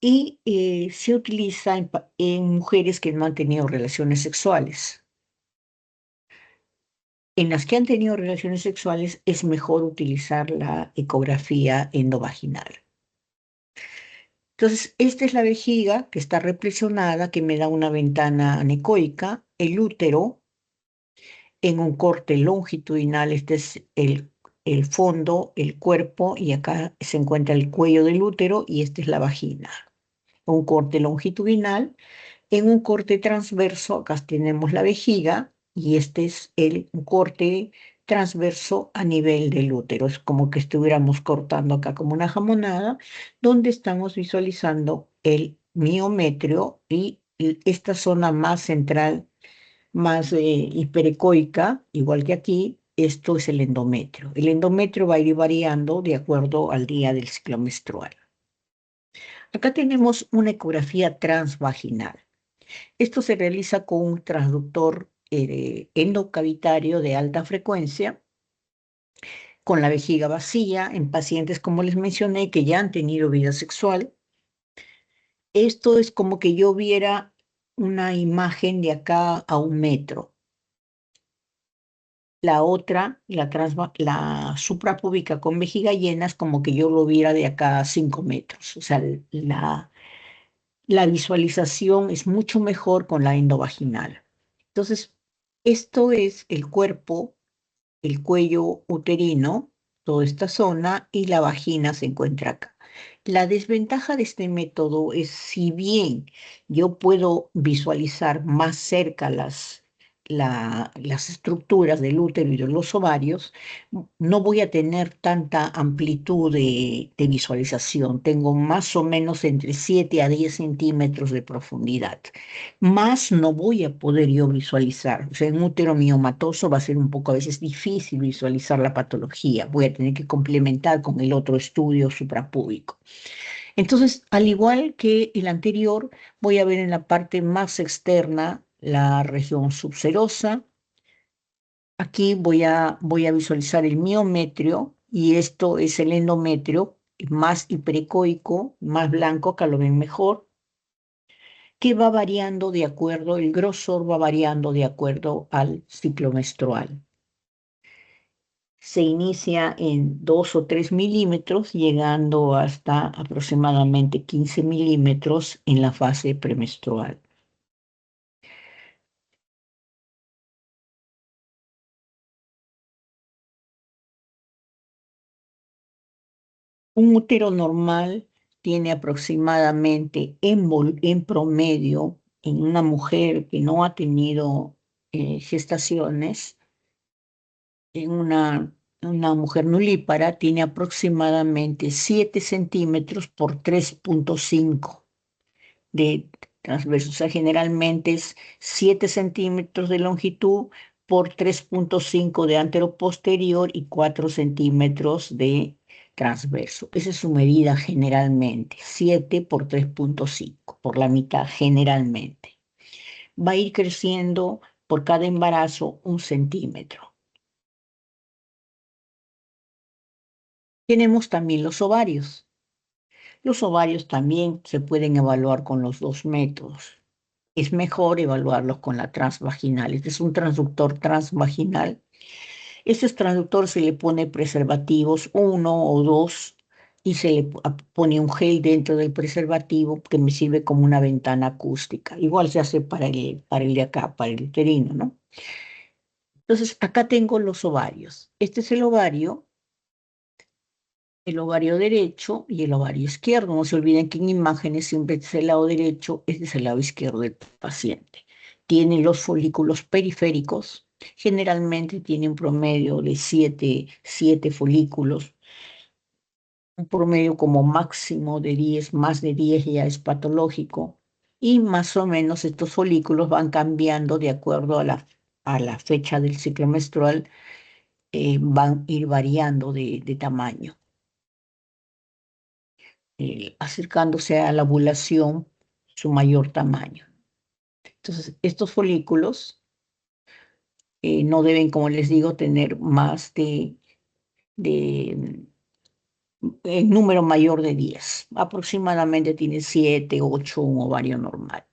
y se utiliza en mujeres que no han tenido relaciones sexuales. En las que han tenido relaciones sexuales es mejor utilizar la ecografía endovaginal. Entonces, esta es la vejiga que está represionada, que me da una ventana anecoica, el útero en un corte longitudinal, este es el fondo, el cuerpo, y acá se encuentra el cuello del útero, y esta es la vagina. Un corte longitudinal. En un corte transverso, acá tenemos la vejiga, y este es un corte transverso a nivel del útero. Es como que estuviéramos cortando acá como una jamonada, donde estamos visualizando el miometrio y esta zona más central, más hiperecoica, igual que aquí, esto es el endometrio. El endometrio va a ir variando de acuerdo al día del ciclo menstrual. Acá tenemos una ecografía transvaginal. Esto se realiza con un transductor endocavitario de alta frecuencia, con la vejiga vacía, en pacientes, como les mencioné, que ya han tenido vida sexual. Esto es como que yo viera una imagen de acá a 1 metro. La otra, la suprapúbica con vejiga llena, es como que yo lo viera de acá a 5 metros. O sea, la visualización es mucho mejor con la endovaginal. Entonces, esto es el cuerpo, el cuello uterino, toda esta zona, y la vagina se encuentra acá. La desventaja de este método es, si bien yo puedo visualizar más cerca las estructuras del útero y de los ovarios, no voy a tener tanta amplitud de visualización. Tengo más o menos entre 7 a 10 centímetros de profundidad. Más no voy a poder yo visualizar. O sea, en útero miomatoso va a ser un poco a veces difícil visualizar la patología. Voy a tener que complementar con el otro estudio suprapúbico. Entonces, al igual que el anterior, voy a ver en la parte más externa la región subserosa. Aquí voy a visualizar el miometrio, y esto es el endometrio más hiperecoico, más blanco, acá lo ven mejor, que va variando de acuerdo, el grosor va variando de acuerdo al ciclo menstrual. Se inicia en 2 o 3 milímetros, llegando hasta aproximadamente 15 milímetros en la fase premenstrual. Un útero normal tiene aproximadamente en promedio, en una mujer que no ha tenido gestaciones, en una mujer nulípara, tiene aproximadamente 7 centímetros por 3,5 de transverso. O sea, generalmente es 7 centímetros de longitud por 3,5 de anteroposterior y 4 centímetros de transverso. Esa es su medida generalmente, 7 por 3,5, por la mitad generalmente. Va a ir creciendo por cada embarazo 1 centímetro. Tenemos también los ovarios. Los ovarios también se pueden evaluar con los dos métodos. Es mejor evaluarlos con la transvaginal. Este es un transductor transvaginal. Este transductor se le pone preservativos, 1 o 2, y se le pone un gel dentro del preservativo que me sirve como una ventana acústica. Igual se hace para el de acá, para el uterino, ¿no? Entonces, acá tengo los ovarios. Este es el ovario derecho y el ovario izquierdo. No se olviden que en imágenes siempre es el lado derecho, este es el lado izquierdo del paciente. Tiene los folículos periféricos, generalmente tiene un promedio de 7 folículos, un promedio como máximo de 10, más de 10 ya es patológico, y más o menos estos folículos van cambiando de acuerdo a la fecha del ciclo menstrual, van a ir variando de tamaño. Acercándose a la ovulación, su mayor tamaño. Entonces, estos folículos no deben, como les digo, tener de en número mayor de 10. Aproximadamente tiene 7, 8, un ovario normal.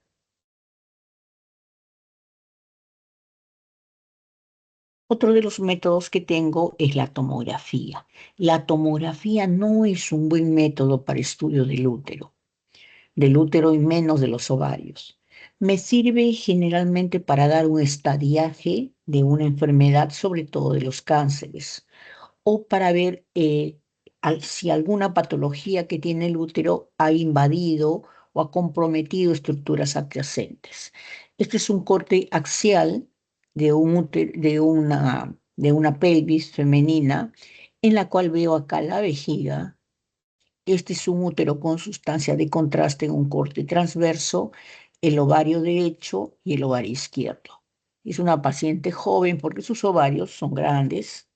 Otro de los métodos que tengo es la tomografía. La tomografía no es un buen método para estudio del útero y menos de los ovarios. Me sirve generalmente para dar un estadiaje de una enfermedad, sobre todo de los cánceres, o para ver si alguna patología que tiene el útero ha invadido o ha comprometido estructuras adyacentes. Este es un corte axial de una pelvis femenina en la cual veo acá la vejiga. Este es un útero con sustancia de contraste en un corte transverso, el ovario derecho y el ovario izquierdo. Es una paciente joven porque sus ovarios son grandes.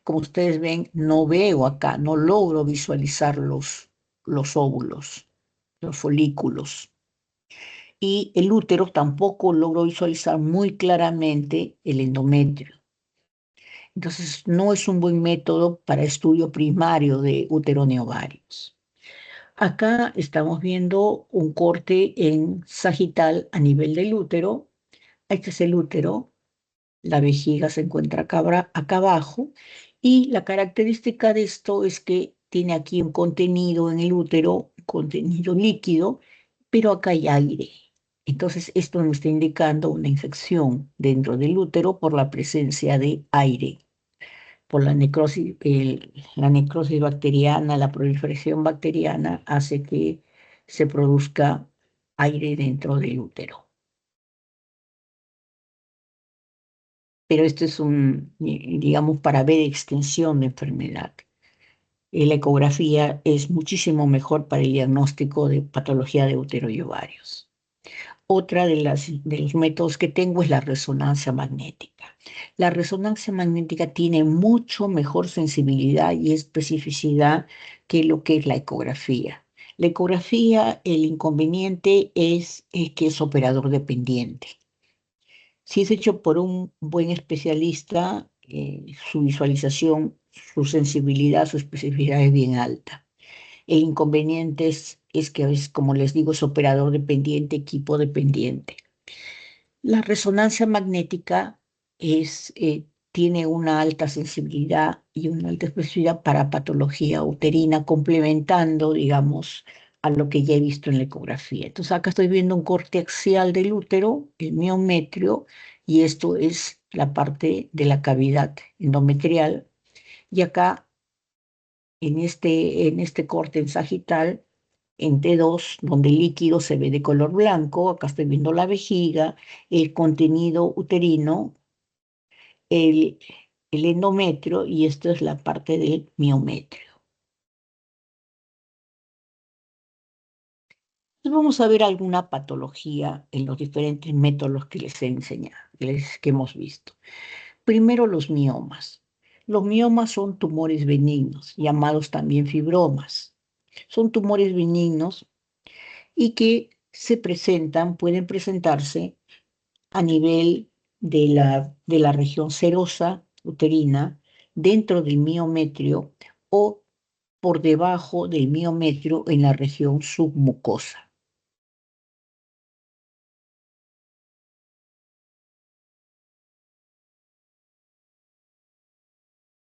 Como ustedes ven, no veo acá, no logro visualizar los óvulos, los folículos. Y el útero tampoco logro visualizar muy claramente el endometrio. Entonces, no es un buen método para estudio primario de uteroneovarios. Acá estamos viendo un corte en sagital a nivel del útero. Este es el útero, la vejiga se encuentra acá abajo y la característica de esto es que tiene aquí un contenido en el útero, un contenido líquido, pero acá hay aire. Entonces, esto nos está indicando una infección dentro del útero por la presencia de aire, por la necrosis bacteriana, la proliferación bacteriana hace que se produzca aire dentro del útero. Pero esto es digamos, para ver extensión de enfermedad. La ecografía es muchísimo mejor para el diagnóstico de patología de útero y ovarios. Otra de los métodos que tengo es la resonancia magnética. La resonancia magnética tiene mucho mejor sensibilidad y especificidad que lo que es la ecografía. La ecografía, el inconveniente es que es operador dependiente. Si es hecho por un buen especialista, su visualización, su sensibilidad, su especificidad es bien alta. El inconveniente es que a veces, como les digo, es operador dependiente, equipo dependiente. La resonancia magnética tiene una alta sensibilidad y una alta especificidad para patología uterina, complementando, digamos, a lo que ya he visto en la ecografía. Entonces, acá estoy viendo un corte axial del útero, el miometrio, y esto es la parte de la cavidad endometrial. Y acá, en este corte en sagital, en T2, donde el líquido se ve de color blanco, acá estoy viendo la vejiga, el contenido uterino, el, el endometrio y esto es la parte del miometrio. Entonces vamos a ver alguna patología en los diferentes métodos que les he enseñado, que hemos visto. Primero, los miomas. Los miomas son tumores benignos, llamados también fibromas. Son tumores benignos y que pueden presentarse a nivel de la región serosa uterina, dentro del miometrio o por debajo del miometrio en la región submucosa.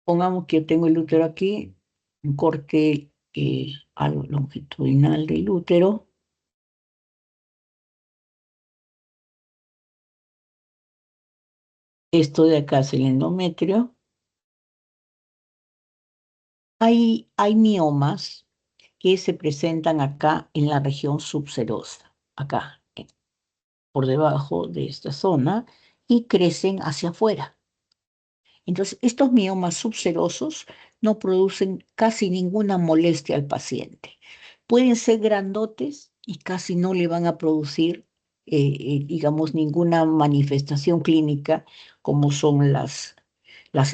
Pongamos que yo tengo el útero aquí, un corte algo longitudinal del útero. Esto de acá es el endometrio. Hay miomas que se presentan acá en la región subserosa, acá, por debajo de esta zona, y crecen hacia afuera. Entonces, estos miomas subserosos no producen casi ninguna molestia al paciente. Pueden ser grandotes y casi no le van a producir, digamos, ninguna manifestación clínica como son las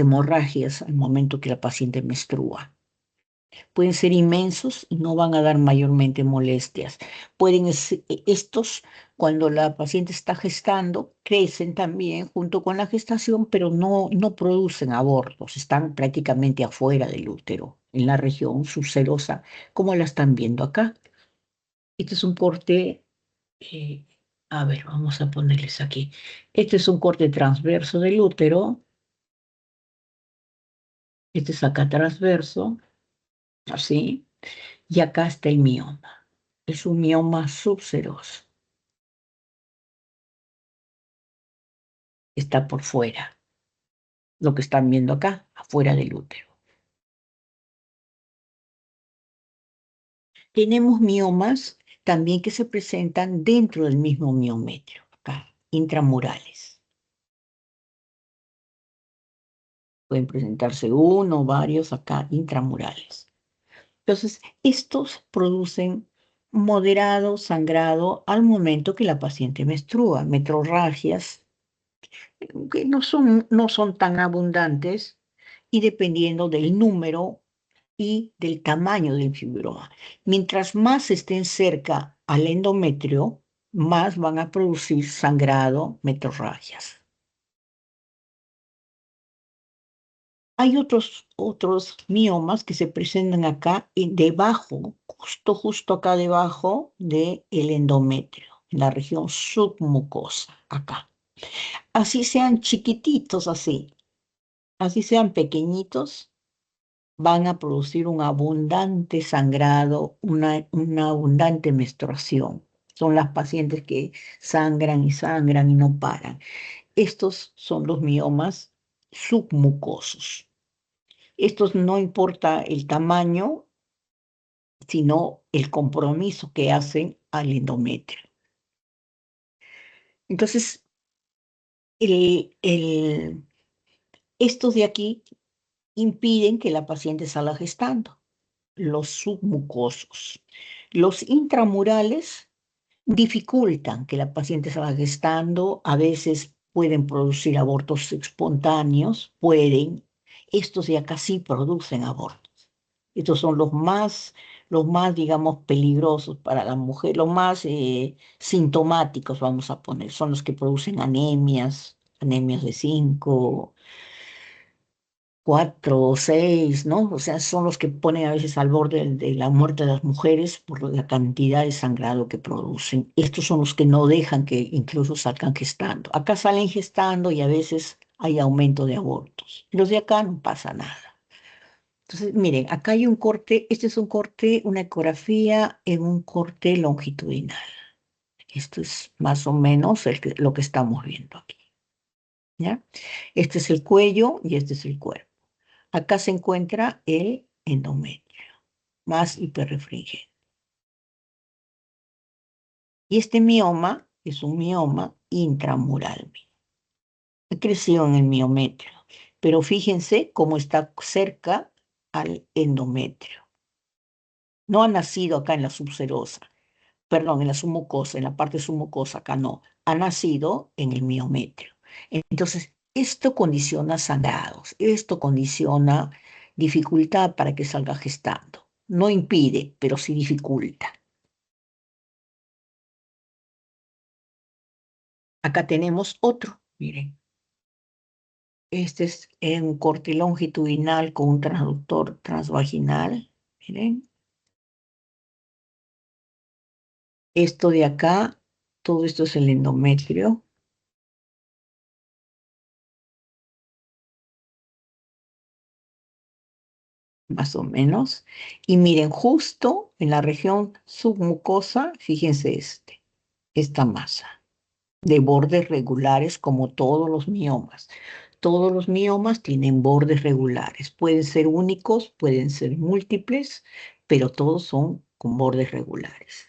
hemorragias al momento que la paciente menstrua. Pueden ser inmensos y no van a dar mayormente molestias. Estos, cuando la paciente está gestando, crecen también junto con la gestación, pero no producen abortos, están prácticamente afuera del útero, en la región subserosa, como la están viendo acá. Este es un corte, eh, a ver, vamos a ponerles aquí. Este es un corte transverso del útero, este es acá transverso, así, y acá está el mioma. Es un mioma subseroso. Está por fuera, lo que están viendo acá, afuera del útero. Tenemos miomas también que se presentan dentro del mismo miometrio, acá, intramurales. Pueden presentarse uno o varios acá, intramurales. Entonces, estos producen moderado sangrado al momento que la paciente menstrua, metrorragias, que no son tan abundantes y dependiendo del número y del tamaño del fibroma. Mientras más estén cerca al endometrio, más van a producir sangrado, metrorragias. Hay otros miomas que se presentan acá debajo, justo acá debajo del endometrio, en la región submucosa, acá. Así sean chiquititos, así sean pequeñitos, van a producir un abundante sangrado, una abundante menstruación. Son las pacientes que sangran y no paran. Estos son los miomas submucosos. Estos no importa el tamaño, sino el compromiso que hacen al endometrio. Entonces, estos de aquí impiden que la paciente salga gestando, los submucosos. Los intramurales dificultan que la paciente salga gestando, a veces pueden producir abortos espontáneos, estos de acá sí producen abortos. Estos son los más, digamos, peligrosos para la mujer, los más sintomáticos, vamos a poner, son los que producen anemias de 5, 4 o 6, ¿no? O sea, son los que ponen a veces al borde de la muerte de las mujeres por la cantidad de sangrado que producen. Estos son los que no dejan que incluso salgan gestando. Acá salen gestando y a veces hay aumento de abortos. Los de acá no pasa nada. Entonces, miren, acá hay un corte, este es un corte, una ecografía en un corte longitudinal. Esto es más o menos lo que estamos viendo aquí, ¿ya? Este es el cuello y este es el cuerpo. Acá se encuentra el endometrio, más hiperrefringente. Y este mioma es un mioma intramural. Ha crecido en el miometrio, pero fíjense cómo está cerca al endometrio. No ha nacido acá en la subserosa, perdón, en la submucosa, en la parte submucosa, acá no. Ha nacido en el miometrio. Entonces, esto condiciona sangrados, esto condiciona dificultad para que salga gestando. No impide, pero sí dificulta. Acá tenemos otro, miren. Este es un corte longitudinal con un transductor transvaginal. Miren. Esto de acá, todo esto es el endometrio. Más o menos. Y miren, justo en la región submucosa, fíjense esta masa de bordes regulares como todos los miomas. Todos los miomas tienen bordes regulares. Pueden ser únicos, pueden ser múltiples, pero todos son con bordes regulares.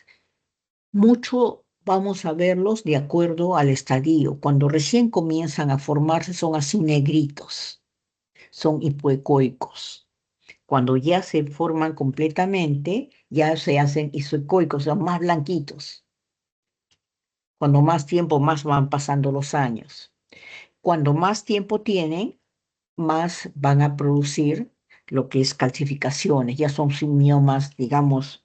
Mucho vamos a verlos de acuerdo al estadio. Cuando recién comienzan a formarse son así negritos, son hipoecoicos. Cuando ya se forman completamente, ya se hacen isoecoicos, son más blanquitos. Cuando más tiempo, más van pasando los años. Cuando más tiempo tienen, más van a producir lo que es calcificaciones, ya son miomas, digamos,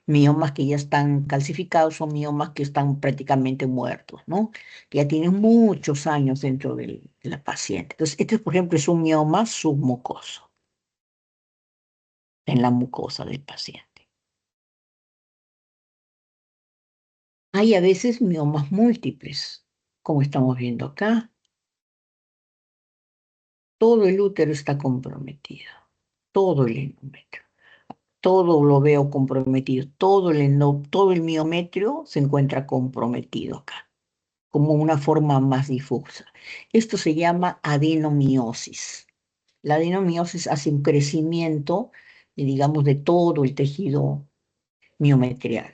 miomas que ya están calcificados, son miomas que están prácticamente muertos, ¿no? Que ya tienen muchos años dentro de la paciente. Entonces, este, por ejemplo, es un mioma submucoso en la mucosa del paciente. Hay a veces miomas múltiples, como estamos viendo acá. Todo el útero está comprometido, todo el endometrio, todo lo veo comprometido, todo el miometrio se encuentra comprometido acá, como una forma más difusa. Esto se llama adenomiosis. La adenomiosis hace un crecimiento, digamos, de todo el tejido miometrial,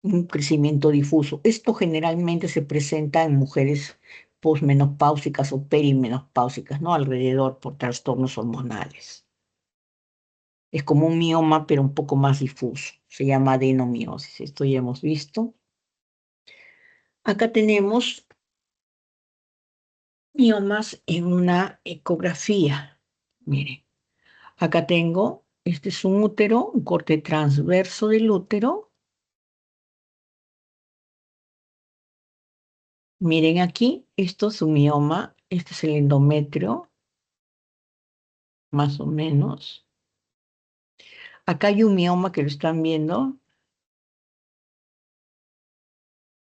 un crecimiento difuso. Esto generalmente se presenta en mujeres posmenopáusicas o perimenopáusicas, ¿no? Alrededor por trastornos hormonales. Es como un mioma, pero un poco más difuso. Se llama adenomiosis. Esto ya hemos visto. Acá tenemos miomas en una ecografía. Miren, acá tengo, este es un útero, un corte transverso del útero. Miren aquí, esto es un mioma, este es el endometrio, más o menos. Acá hay un mioma que lo están viendo,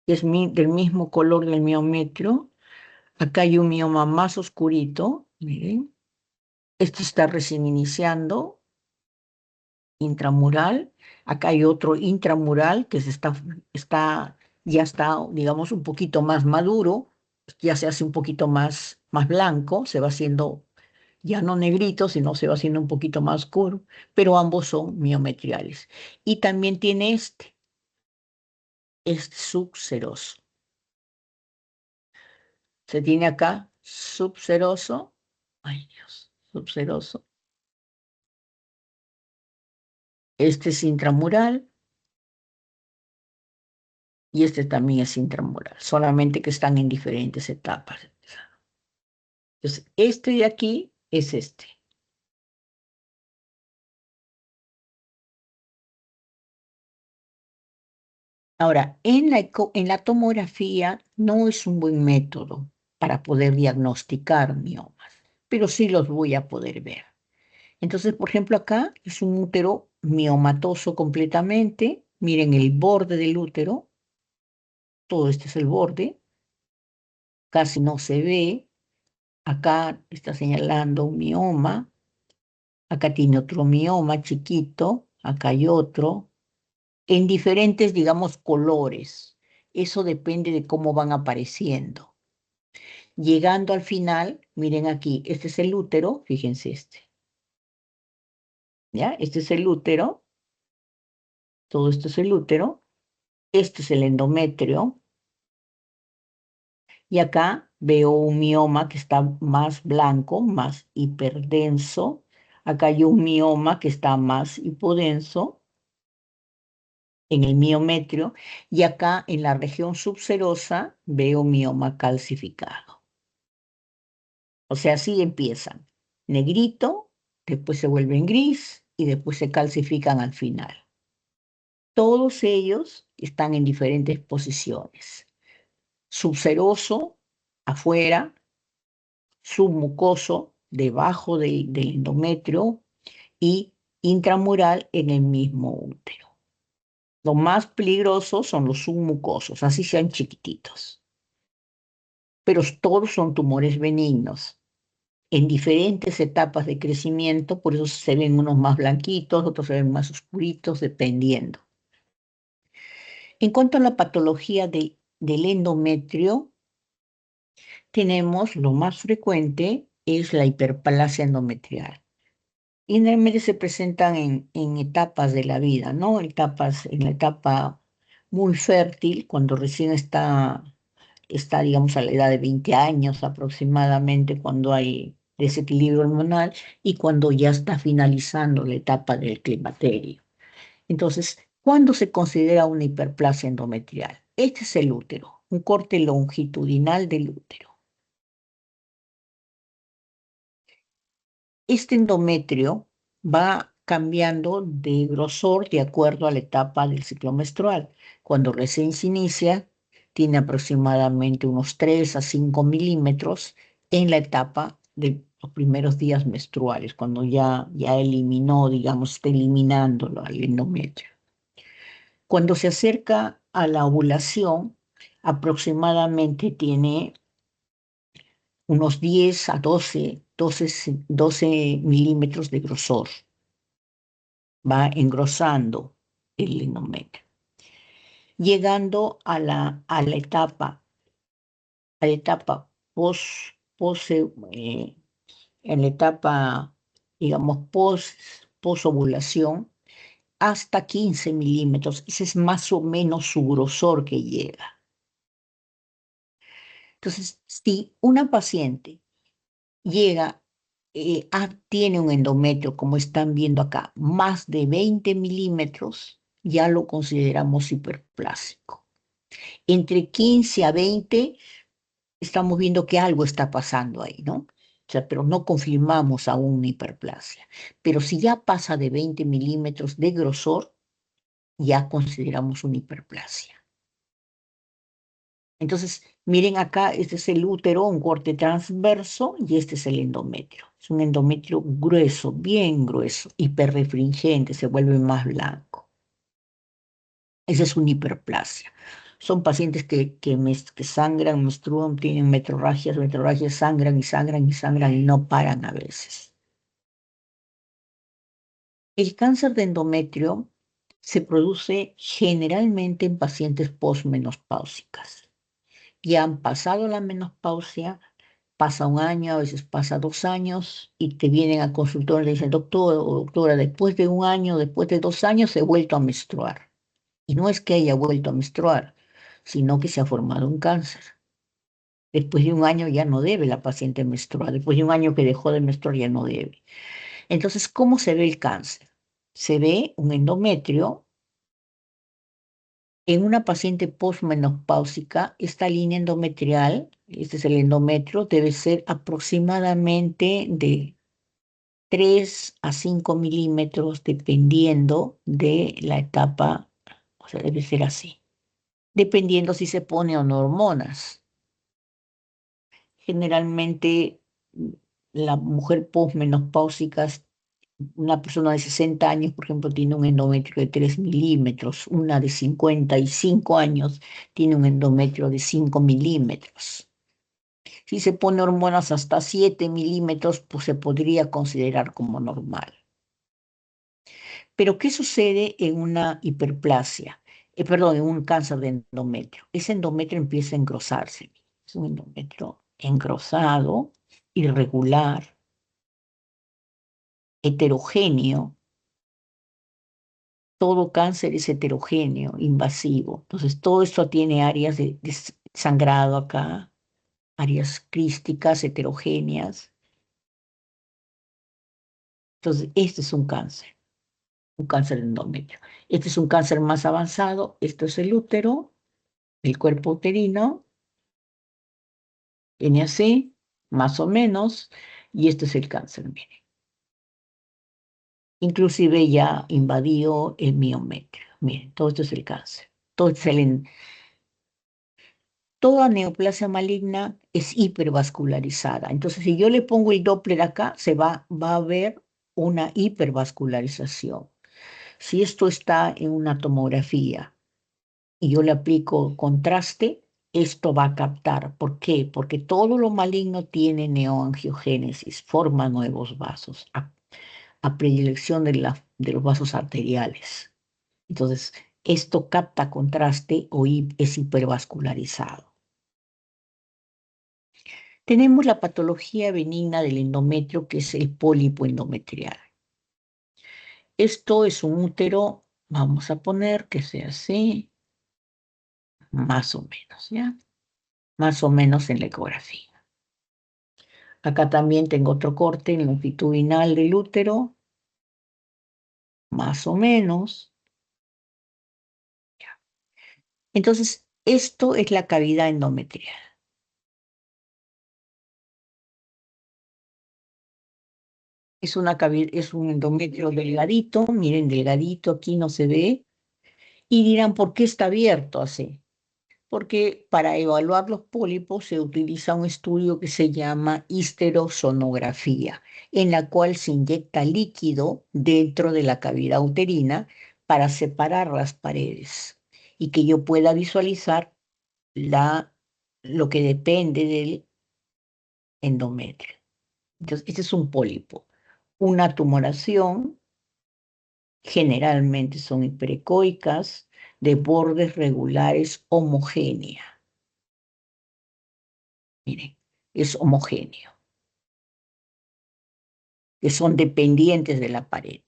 que es del mismo color del miometrio. Acá hay un mioma más oscurito, miren. Este está recién iniciando, intramural. Acá hay otro intramural que ya está, digamos, un poquito más maduro, ya se hace un poquito más blanco, se va haciendo ya no negrito, sino se va haciendo un poquito más oscuro, pero ambos son miometriales. Y también tiene este subseroso. Se tiene acá subseroso, ay Dios, subseroso. Este es intramural y este también es intramural, solamente que están en diferentes etapas. Entonces, este de aquí es este. Ahora, en la tomografía no es un buen método para poder diagnosticar miomas, pero sí los voy a poder ver. Entonces, por ejemplo, acá es un útero miomatoso completamente. Miren el borde del útero, todo este es el borde, casi no se ve. Acá está señalando un mioma, acá tiene otro mioma chiquito, acá hay otro, en diferentes, digamos, colores. Eso depende de cómo van apareciendo. Llegando al final, miren aquí, este es el útero, fíjense este, ¿ya? Este es el útero, todo esto es el útero, este es el endometrio, y acá veo un mioma que está más blanco, más hiperdenso. Acá hay un mioma que está más hipodenso en el miometrio, y acá en la región subserosa veo mioma calcificado. O sea, así empiezan. Negrito, después se vuelven gris y después se calcifican al final. Todos ellos están en diferentes posiciones. Subseroso, afuera, submucoso, debajo del endometrio, y intramural en el mismo útero. Los más peligrosos son los submucosos, así sean chiquititos. Pero todos son tumores benignos en diferentes etapas de crecimiento, por eso se ven unos más blanquitos, otros se ven más oscuritos, dependiendo. En cuanto a la patología del endometrio, tenemos lo más frecuente es la hiperplasia endometrial. Y generalmente se presentan en etapas de la vida, ¿no? En la etapa muy fértil, cuando recién está, digamos, a la edad de 20 años aproximadamente, cuando hay desequilibrio hormonal y cuando ya está finalizando la etapa del climaterio. Entonces, ¿cuándo se considera una hiperplasia endometrial? Este es el útero, un corte longitudinal del útero. Este endometrio va cambiando de grosor de acuerdo a la etapa del ciclo menstrual. Cuando recién se inicia, tiene aproximadamente unos 3 a 5 milímetros en la etapa de los primeros días menstruales, cuando ya eliminó, digamos, está eliminándolo al endometrio. Cuando se acerca a la ovulación, aproximadamente tiene unos 10 a 12 milímetros de grosor. Va engrosando el endometrio. Llegando a la etapa pos, pos, en la etapa, digamos, posovulación, hasta 15 milímetros. Ese es más o menos su grosor que llega. Entonces, si una paciente llega, tiene un endometrio, como están viendo acá, más de 20 milímetros, ya lo consideramos hiperplásico. Entre 15 a 20 estamos viendo que algo está pasando ahí, ¿no? O sea, pero no confirmamos aún una hiperplasia. Pero si ya pasa de 20 milímetros de grosor, ya consideramos una hiperplasia. Entonces, miren acá, este es el útero, un corte transverso, y este es el endometrio. Es un endometrio grueso, bien grueso, hiperrefringente, se vuelve más blanco. Esa es una hiperplasia. Son pacientes que sangran, menstruan, tienen metrorragias, sangran y sangran y sangran y no paran a veces. El cáncer de endometrio se produce generalmente en pacientes posmenopáusicas. Ya han pasado la menopausia, pasa un año, a veces pasa 2 años, y te vienen al consultorio y le dicen, doctor o doctora, después de un año, después de 2 años, he vuelto a menstruar. Y no es que haya vuelto a menstruar, sino que se ha formado un cáncer. Después de un año ya no debe la paciente menstruar. Después de un año que dejó de menstruar ya no debe. Entonces, ¿cómo se ve el cáncer? Se ve un endometrio en una paciente posmenopáusica. Esta línea endometrial, este es el endometrio, debe ser aproximadamente de 3 a 5 milímetros dependiendo de la etapa, o sea, debe ser así, dependiendo si se pone o no hormonas. Generalmente, la mujer posmenopáusica, una persona de 60 años, por ejemplo, tiene un endometrio de 3 milímetros, una de 55 años tiene un endometrio de 5 milímetros. Si se pone hormonas hasta 7 milímetros, pues se podría considerar como normal. Pero, ¿qué sucede en una hiperplasia? Perdón, en un cáncer de endometrio. Ese endometrio empieza a engrosarse. Es un endometrio engrosado, irregular, heterogéneo. Todo cáncer es heterogéneo, invasivo. Entonces, todo esto tiene áreas de sangrado acá, áreas crísticas, heterogéneas. Entonces, este es un cáncer de endometrio. Este es un cáncer más avanzado. Esto es el útero, el cuerpo uterino, viene así, más o menos, y este es el cáncer, miren. Inclusive ya invadió el miometrio. Miren, todo esto es el cáncer. Todo es Toda neoplasia maligna es hipervascularizada. Entonces, si yo le pongo el Doppler acá, va a ver una hipervascularización. Si esto está en una tomografía y yo le aplico contraste, esto va a captar. ¿Por qué? Porque todo lo maligno tiene neoangiogénesis, forma nuevos vasos, a predilección de los vasos arteriales. Entonces, esto capta contraste o es hipervascularizado. Tenemos la patología benigna del endometrio, que es el pólipo endometrial. Esto es un útero, vamos a poner que sea así, más o menos, ¿ya? Más o menos en la ecografía. Acá también tengo otro corte longitudinal del útero, más o menos. ¿Ya? Entonces, esto es la cavidad endometrial. Es un endometrio delgadito, miren, delgadito, aquí no se ve, y dirán, ¿por qué está abierto así? Porque para evaluar los pólipos se utiliza un estudio que se llama histerosonografía, en la cual se inyecta líquido dentro de la cavidad uterina para separar las paredes y que yo pueda visualizar la, lo que depende del endometrio. Entonces, este es un pólipo. Una tumoración, generalmente son hiperecoicas, de bordes regulares homogénea. Miren, es homogéneo, que son dependientes de la pared.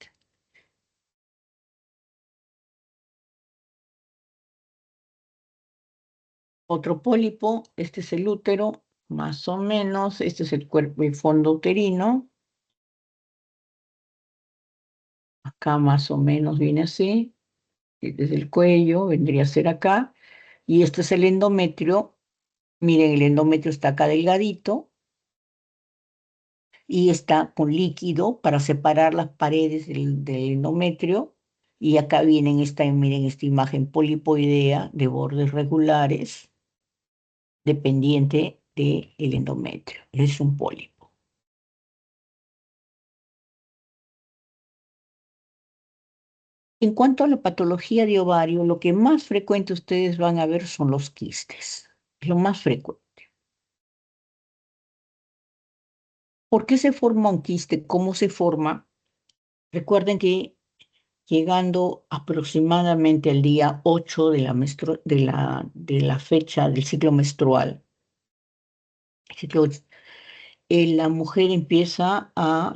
Otro pólipo, este es el útero, más o menos, este es el cuerpo y fondo uterino, acá más o menos viene así, desde el cuello, vendría a ser acá, y este es el endometrio, miren, el endometrio está acá delgadito, y está con líquido para separar las paredes del endometrio, y acá vienen miren esta imagen polipoidea de bordes regulares, dependiente del endometrio. Es un pólipo. En cuanto a la patología de ovario, lo que más frecuente ustedes van a ver son los quistes. Es lo más frecuente. ¿Por qué se forma un quiste? ¿Cómo se forma? Recuerden que llegando aproximadamente al día 8 de la fecha del ciclo menstrual, ciclo ocho, la mujer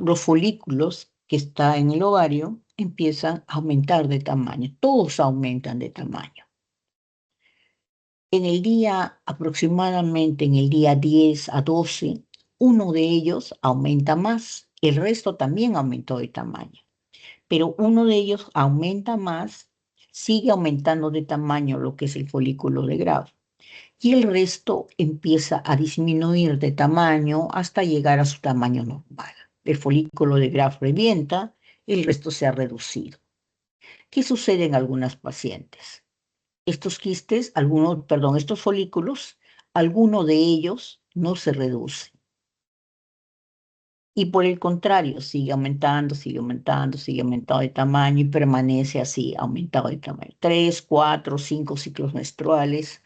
los folículos que está en el ovario empiezan a aumentar de tamaño, todos aumentan de tamaño. En el día 10 a 12, uno de ellos aumenta más, el resto también aumentó de tamaño, pero uno de ellos aumenta más, sigue aumentando de tamaño lo que es el folículo de Graf, y el resto empieza a disminuir de tamaño hasta llegar a su tamaño normal. El folículo de Graf revienta, el resto se ha reducido. ¿Qué sucede en algunas pacientes? Estos folículos, alguno de ellos no se reduce. Y por el contrario, sigue aumentando, sigue aumentando, sigue aumentando de tamaño y permanece así, aumentado de tamaño. 3, 4, 5 ciclos menstruales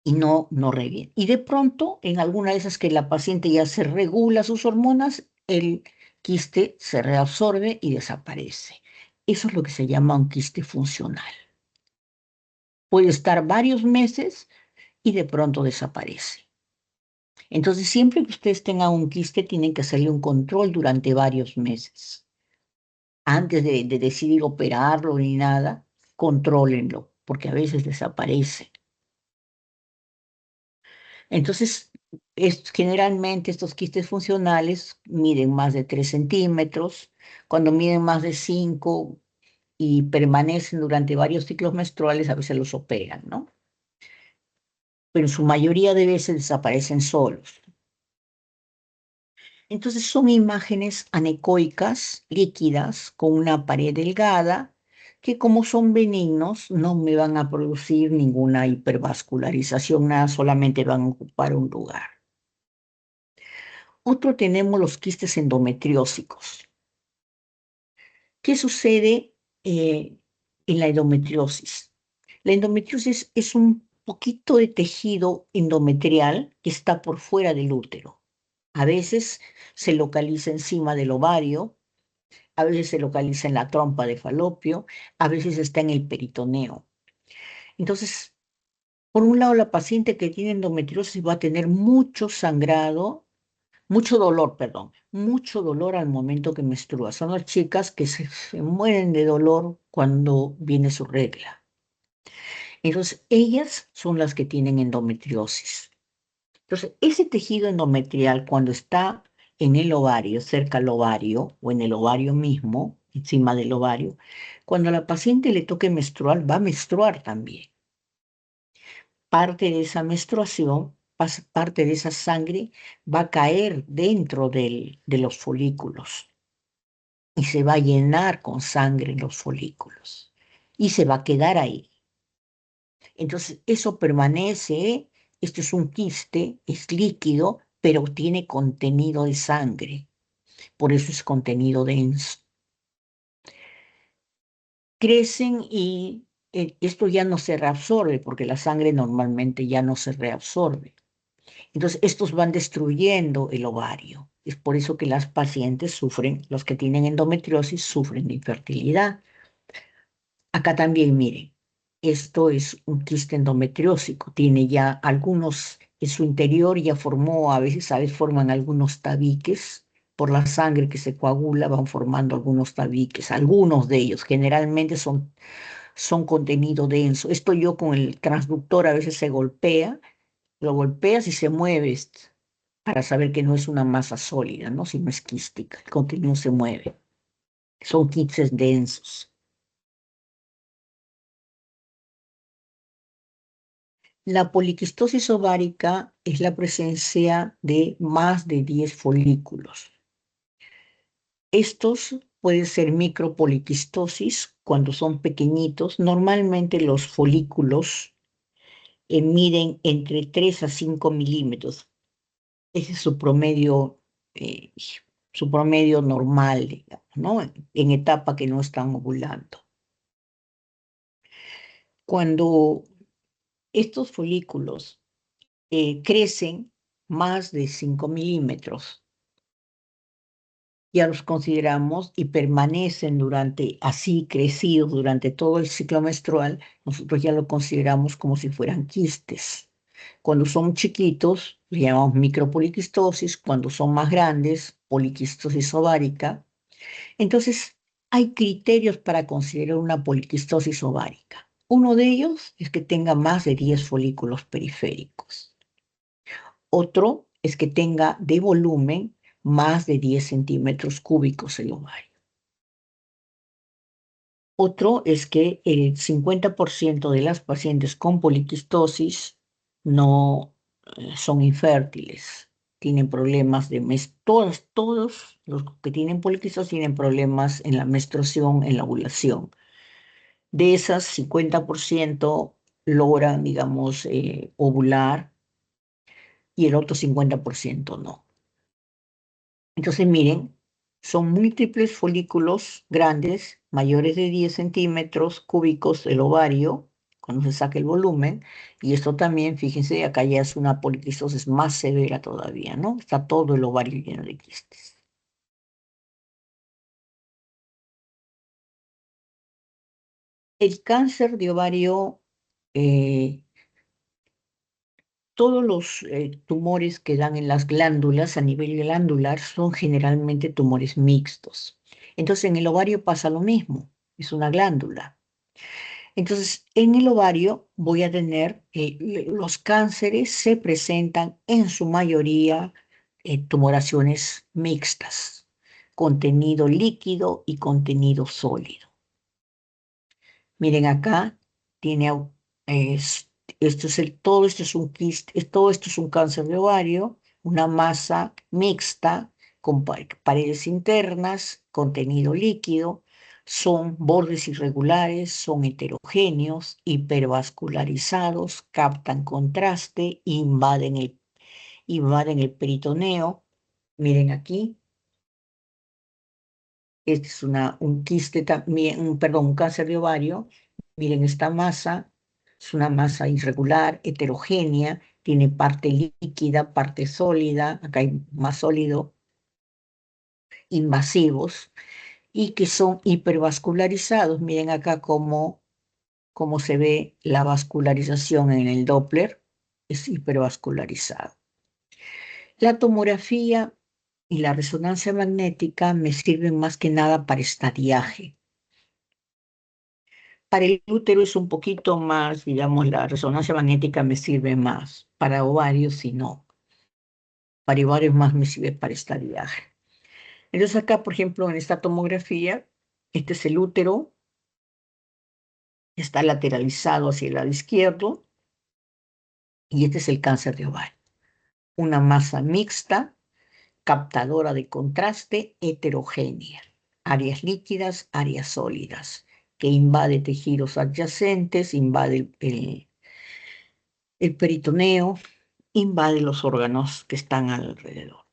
y no reviene. Y de pronto, en alguna de esas que la paciente ya se regula sus hormonas, el quiste se reabsorbe y desaparece. Eso es lo que se llama un quiste funcional. Puede estar varios meses y de pronto desaparece. Entonces, siempre que ustedes tengan un quiste, tienen que hacerle un control durante varios meses. Antes de decidir operarlo ni nada, contrólenlo, porque a veces desaparece. Entonces, generalmente estos quistes funcionales miden más de 3 centímetros. Cuando miden más de 5 y permanecen durante varios ciclos menstruales, a veces los operan, ¿no? Pero en su mayoría de veces desaparecen solos. Entonces son imágenes anecoicas, líquidas, con una pared delgada, que como son benignos no me van a producir ninguna hipervascularización, nada, solamente van a ocupar un lugar. Otro tenemos los quistes endometriósicos. ¿Qué sucede en la endometriosis? La endometriosis es un poquito de tejido endometrial que está por fuera del útero. A veces se localiza encima del ovario, a veces se localiza en la trompa de falopio, a veces está en el peritoneo. Entonces, por un lado, la paciente que tiene endometriosis va a tener mucho sangrado, mucho dolor, perdón, mucho dolor al momento que menstrua. Son las chicas que se mueren de dolor cuando viene su regla. Entonces, ellas son las que tienen endometriosis. Entonces, ese tejido endometrial, cuando está en el ovario, cerca al ovario, o en el ovario mismo, encima del ovario, cuando a la paciente le toque menstruar, va a menstruar también. Parte de esa menstruación parte de esa sangre va a caer dentro de los folículos y se va a llenar con sangre en los folículos y se va a quedar ahí. Entonces, eso permanece, esto es un quiste, es líquido, pero tiene contenido de sangre, por eso es contenido denso. Crecen y esto ya no se reabsorbe, porque la sangre normalmente ya no se reabsorbe. Entonces, estos van destruyendo el ovario. Es por eso que las pacientes sufren, los que tienen endometriosis, sufren de infertilidad. Acá también, miren, esto es un quiste endometriósico, tiene ya algunos, en su interior ya formó, a veces forman algunos tabiques, por la sangre que se coagula van formando algunos tabiques, algunos de ellos, generalmente son contenido denso. Esto yo con el transductor a veces se golpea, lo golpeas y se mueve para saber que no es una masa sólida, ¿no? Sino es quística, el contenido se mueve, son quistes densos. La poliquistosis ovárica es la presencia de más de 10 folículos. Estos pueden ser micropoliquistosis cuando son pequeñitos. Normalmente los folículos miden entre 3 a 5 milímetros. Ese es eh, su promedio normal, digamos, ¿no? En etapa que no están ovulando. Cuando estos folículos crecen más de 5 milímetros, ya los consideramos y permanecen así crecidos durante todo el ciclo menstrual, nosotros ya lo consideramos como si fueran quistes. Cuando son chiquitos, le llamamos micropoliquistosis; cuando son más grandes, poliquistosis ovárica. Entonces, hay criterios para considerar una poliquistosis ovárica. Uno de ellos es que tenga más de 10 folículos periféricos. Otro es que tenga de volumen más de 10 centímetros cúbicos el ovario. Otro es que el 50% de las pacientes con poliquistosis no son infértiles, tienen problemas todos los que tienen poliquistosis tienen problemas en la menstruación, en la ovulación. De esas, 50% logran, digamos, ovular y el otro 50% no. Entonces, miren, son múltiples folículos grandes, mayores de 10 centímetros cúbicos el ovario, cuando se saca el volumen, y esto también, fíjense, acá ya es una poliquistosis más severa todavía, ¿no? Está todo el ovario lleno de quistes. El cáncer de ovario, eh, todos los tumores que dan en las glándulas a nivel glandular son generalmente tumores mixtos. Entonces, en el ovario pasa lo mismo, es una glándula. Entonces, en el ovario voy a tener, los cánceres se presentan en su mayoría tumoraciones mixtas, contenido líquido y contenido sólido. Miren acá, tiene, es- esto es todo esto es un quiste, todo esto es un cáncer de ovario, una masa mixta con paredes internas, contenido líquido, son bordes irregulares, son heterogéneos, hipervascularizados, captan contraste, invaden el peritoneo. Miren aquí, este es un quiste también, perdón, un cáncer de ovario. Miren esta masa, es una masa irregular, heterogénea, tiene parte líquida, parte sólida, acá hay más sólido, invasivos, y que son hipervascularizados. Miren acá cómo se ve la vascularización en el Doppler, es hipervascularizado. La tomografía y la resonancia magnética me sirven más que nada para estadiaje. Para el útero es un poquito más, digamos, la resonancia magnética me sirve más. Para ovarios, si no. Para ovarios más me sirve para estadiaje. Entonces acá, por ejemplo, en esta tomografía, este es el útero, está lateralizado hacia el lado izquierdo, y este es el cáncer de ovario. una masa mixta, captadora de contraste, heterogénea, áreas líquidas, áreas sólidas, que invade tejidos adyacentes, invade el peritoneo, invade los órganos que están alrededor.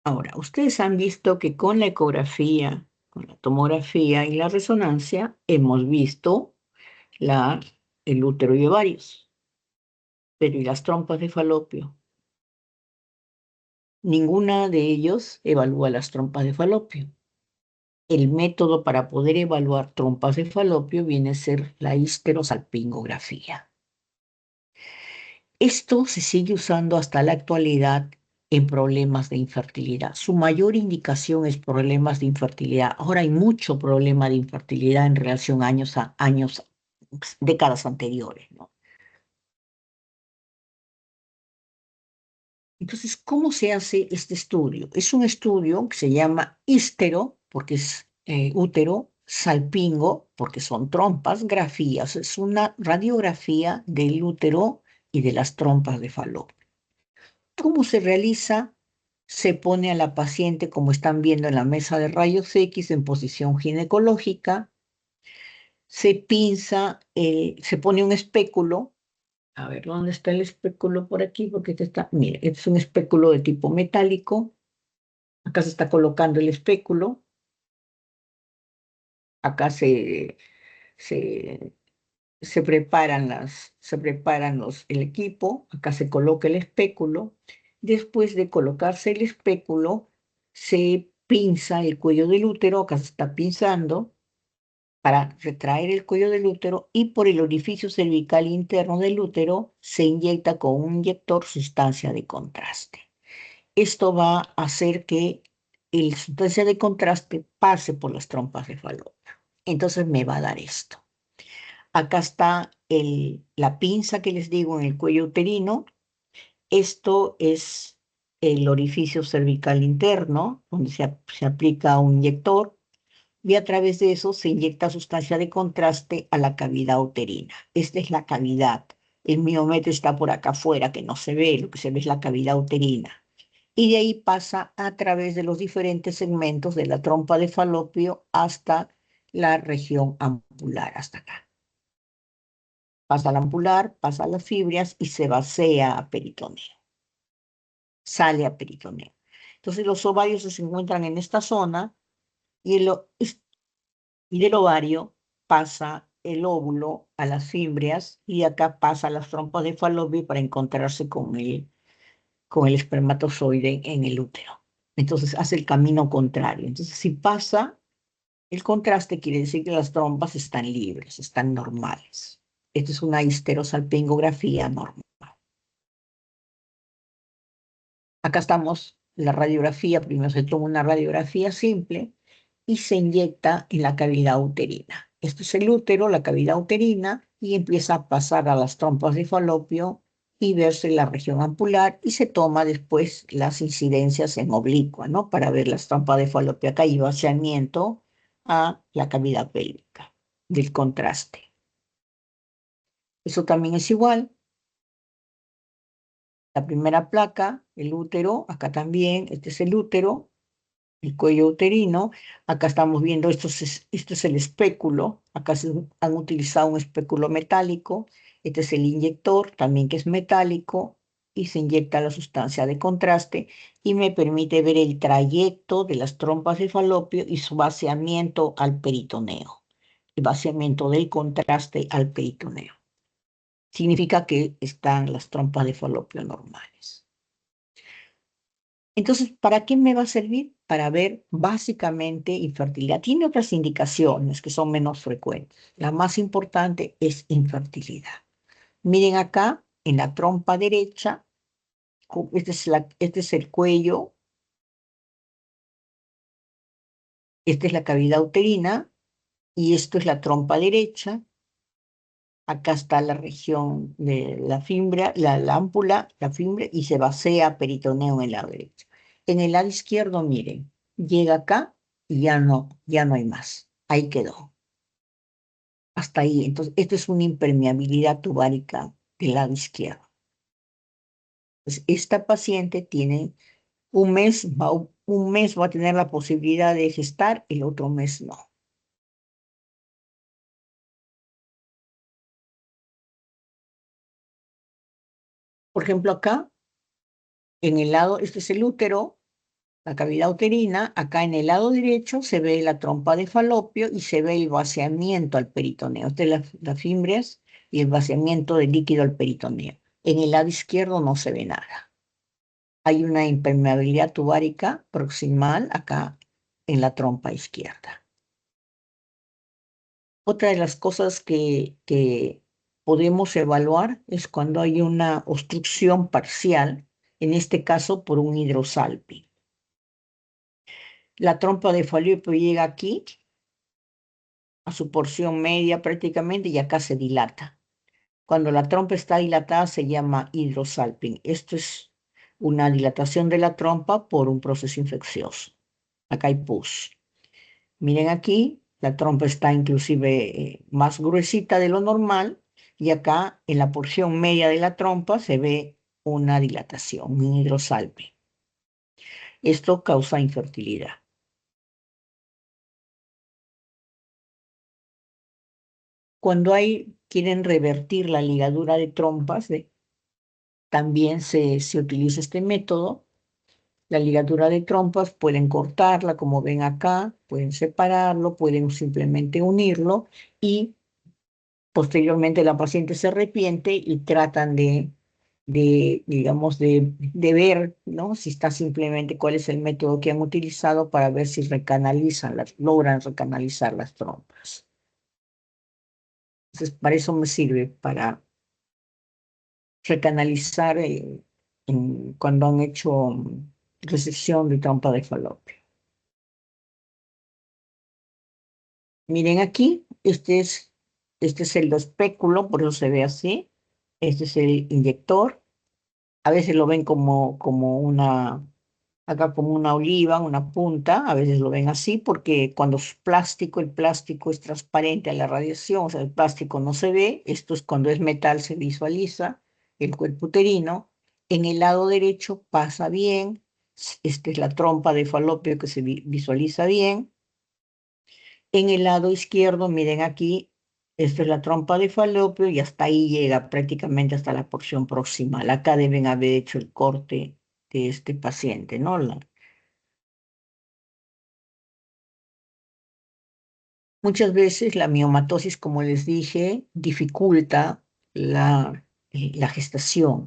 Ahora, ustedes han visto que con la ecografía, con la tomografía y la resonancia hemos visto el útero y ovarios, pero ¿y las trompas de falopio? Ninguna de ellos evalúa las trompas de falopio. El método para poder evaluar trompas de falopio viene a ser la histerosalpingografía. Esto se sigue usando hasta la actualidad en problemas de infertilidad. Su mayor indicación es problemas de infertilidad. Ahora hay mucho problema de infertilidad en relación a años, décadas anteriores, ¿no? Entonces, ¿cómo se hace este estudio? Es un estudio que se llama histero, porque es útero, salpingo, porque son trompas, grafías. Es una radiografía del útero y de las trompas de falopio. ¿Cómo se realiza? Se pone a la paciente, como están viendo en la mesa de rayos X, en posición ginecológica, se pinza, se pone un espéculo. A ver, ¿dónde está el espéculo por aquí? Porque este está, mire, este es un espéculo de tipo metálico. Acá se está colocando el espéculo. Acá se, se preparan el equipo. Acá se coloca el espéculo. Después de colocarse el espéculo, se pinza el cuello del útero. Acá se está pinzando para retraer el cuello del útero y por el orificio cervical interno del útero se inyecta con un inyector sustancia de contraste. Esto va a hacer que la sustancia de contraste pase por las trompas de falopio. Entonces me va a dar esto. Acá está la pinza que les digo en el cuello uterino. Esto es el orificio cervical interno, donde se aplica un inyector y a través de eso se inyecta sustancia de contraste a la cavidad uterina. Esta es la cavidad. El miometrio está por acá afuera, que no se ve, lo que se ve es la cavidad uterina. Y de ahí pasa a través de los diferentes segmentos de la trompa de falopio hasta la región ampular, hasta acá. Pasa al ampular, pasa a las fibrias y se vacía a peritoneo. Sale a peritoneo. Entonces los ovarios se encuentran en esta zona y del ovario pasa el óvulo a las fibrias y acá pasa a las trompas de falopio para encontrarse con el espermatozoide en el útero. Entonces hace el camino contrario. Entonces si pasa el contraste, quiere decir que las trompas están libres, están normales. Esta es una histerosalpingografía normal. Acá estamos, la radiografía, primero se toma una radiografía simple y se inyecta en la cavidad uterina. Esto es el útero, la cavidad uterina, y empieza a pasar a las trompas de falopio y verse la región ampular y se toma después las incidencias en oblicua, ¿no? Para ver las trompas de falopio acá y vaciamiento a la cavidad pélvica del contraste. Eso también es igual. La primera placa, el útero, acá también, este es el útero, el cuello uterino. Acá estamos viendo, esto es el espéculo. Acá se han utilizado un espéculo metálico. Este es el inyector, también que es metálico, y se inyecta la sustancia de contraste y me permite ver el trayecto de las trompas de falopio y su vaciamiento al peritoneo. El vaciamiento del contraste al peritoneo. Significa que están las trompas de falopio normales. Entonces, ¿para qué me va a servir? Para ver básicamente infertilidad. Tiene otras indicaciones que son menos frecuentes. La más importante es infertilidad. Miren acá, en la trompa derecha, este es el cuello, esta es la cavidad uterina y esto es la trompa derecha. Acá está la región de la fimbra, la ámpula, la fimbra, y se vacía peritoneo en el lado derecho. En el lado izquierdo, miren, llega acá y ya no hay más. Ahí quedó. hasta ahí. Entonces, esto es una impermeabilidad tubárica del lado izquierdo. Entonces, esta paciente tiene un mes va a tener la posibilidad de gestar, el otro mes no. Por ejemplo, acá, en el lado, este es el útero, la cavidad uterina, acá en el lado derecho se ve la trompa de falopio y se ve el vaciamiento al peritoneo. Este es las fimbrias y el vaciamiento de líquido al peritoneo. En el lado izquierdo no se ve nada. Hay una impermeabilidad tubárica proximal acá en la trompa izquierda. Otra de las cosas que podemos evaluar es cuando hay una obstrucción parcial, en este caso por un hidrosalping. La trompa de falopio llega aquí, a su porción media prácticamente, y acá se dilata. Cuando la trompa está dilatada se llama hidrosalping. Esto es una dilatación de la trompa por un proceso infeccioso. Acá hay pus. Miren aquí, la trompa está inclusive más gruesita de lo normal y acá en la porción media de la trompa se ve una dilatación, un hidrosalping. Esto causa infertilidad. Cuando quieren revertir la ligadura de trompas, también se utiliza este método. La ligadura de trompas pueden cortarla, como ven acá, pueden separarlo, pueden simplemente unirlo y posteriormente la paciente se arrepiente y tratan digamos, de ver, ¿no? Si está simplemente cuál es el método que han utilizado para ver si logran recanalizar las trompas. Entonces, para eso me sirve, para recanalizar cuando han hecho resección de trompa de falopio. Miren aquí, este es el espéculo, por eso se ve así. Este es el inyector. A veces lo ven acá como una oliva, una punta, a veces lo ven así, porque cuando es plástico, el plástico es transparente a la radiación, o sea, el plástico no se ve, esto es cuando es metal, se visualiza el cuerpo uterino. En el lado derecho pasa bien, esta es la trompa de falopio que se visualiza bien. En el lado izquierdo, miren aquí, esta es la trompa de falopio y hasta ahí llega prácticamente hasta la porción proximal. Acá deben haber hecho el corte de este paciente, ¿no? Muchas veces la miomatosis, como les dije, dificulta la gestación,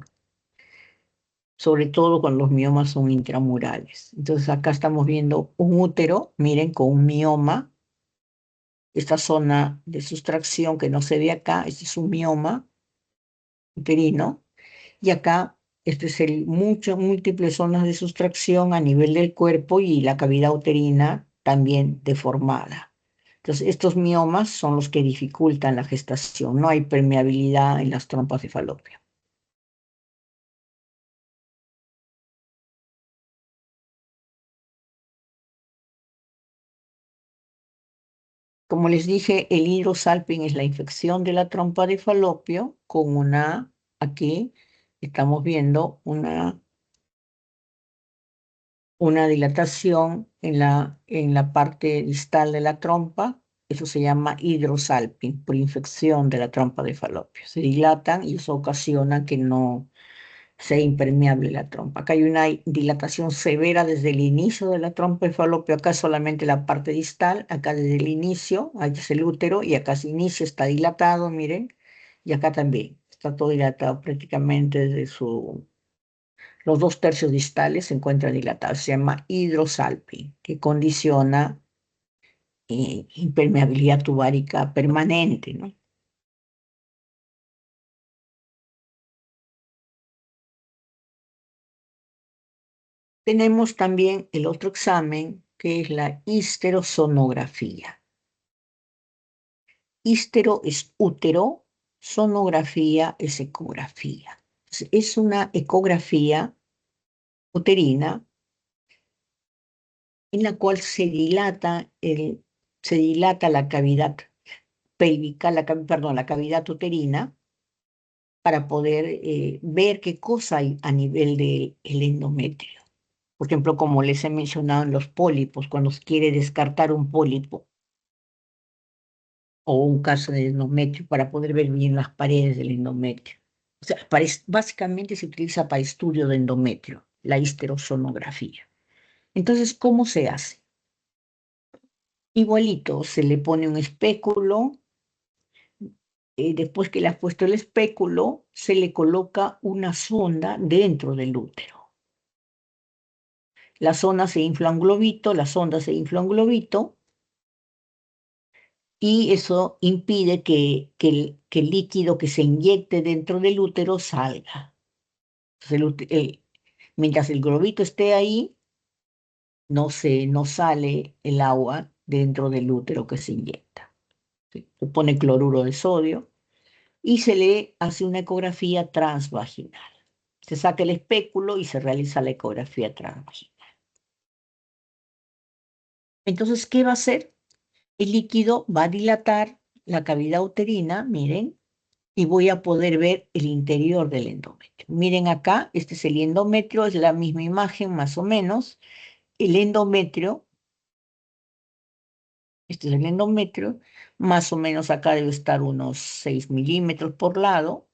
sobre todo cuando los miomas son intramurales. Entonces acá estamos viendo un útero, miren, con un mioma, esta zona de sustracción que no se ve acá, este es un mioma uterino. Y acá, este es múltiples zonas de sustracción a nivel del cuerpo y la cavidad uterina también deformada. Entonces, estos miomas son los que dificultan la gestación. No hay permeabilidad en las trompas de falopio. Como les dije, el hidrosalping es la infección de la trompa de falopio con aquí estamos viendo una dilatación en la parte distal de la trompa. Eso se llama hidrosalping, por infección de la trompa de falopio. Se dilatan y eso ocasiona que no sea impermeable la trompa. Acá hay una dilatación severa desde el inicio de la trompa de falopio. Acá solamente la parte distal, acá desde el inicio, ahí es el útero, y acá se inicia, está dilatado, miren, y acá también. Está todo dilatado prácticamente desde los 2 tercios distales se encuentran dilatados. Se llama hidrosalping, que condiciona impermeabilidad tubárica permanente, ¿no? Tenemos también el otro examen, que es la histerosonografía. Histero es útero, sonografía es ecografía. Es una ecografía uterina en la cual se dilata la cavidad pélvica, perdón, la cavidad uterina, para poder ver qué cosa hay a nivel del endometrio. Por ejemplo, como les he mencionado en los pólipos, cuando se quiere descartar un pólipo o un caso de endometrio para poder ver bien las paredes del endometrio. O sea, básicamente se utiliza para estudio de endometrio, la histerosonografía. Entonces, ¿cómo se hace? Igualito, se le pone un espéculo. Después que le has puesto el espéculo, se le coloca una sonda dentro del útero. La sonda se infla un globito, la sonda se infla un globito, y eso impide que el líquido que se inyecte dentro del útero salga. Entonces, mientras el globito esté ahí, no sale el agua dentro del útero que se inyecta. ¿Sí? Se pone cloruro de sodio y se le hace una ecografía transvaginal. Se saca el espéculo y se realiza la ecografía transvaginal. Entonces, ¿qué va a hacer? El líquido va a dilatar la cavidad uterina, miren, y voy a poder ver el interior del endometrio. Miren acá, este es el endometrio, es la misma imagen más o menos. El endometrio, este es el endometrio, más o menos acá debe estar unos 6 milímetros por lado,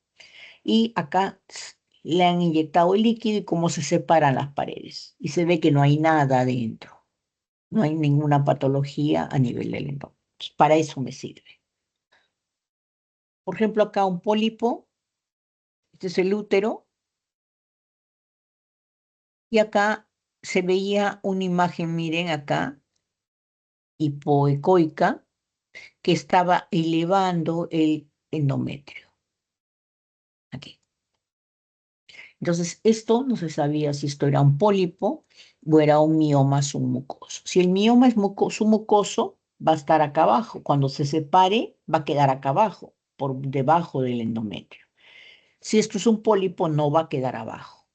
y acá le han inyectado el líquido y cómo se separan las paredes. Y se ve que no hay nada adentro, no hay ninguna patología a nivel del endometrio. Para eso me sirve. Por ejemplo, acá un pólipo, este es el útero, y acá se veía una imagen, miren acá, hipoecoica, que estaba elevando el endometrio. Aquí. Entonces, esto no se sabía si esto era un pólipo o era un mioma submucoso. Si el mioma es submucoso, va a estar acá abajo. Cuando se separe, va a quedar acá abajo, por debajo del endometrio. Si esto es un pólipo, no va a quedar abajo.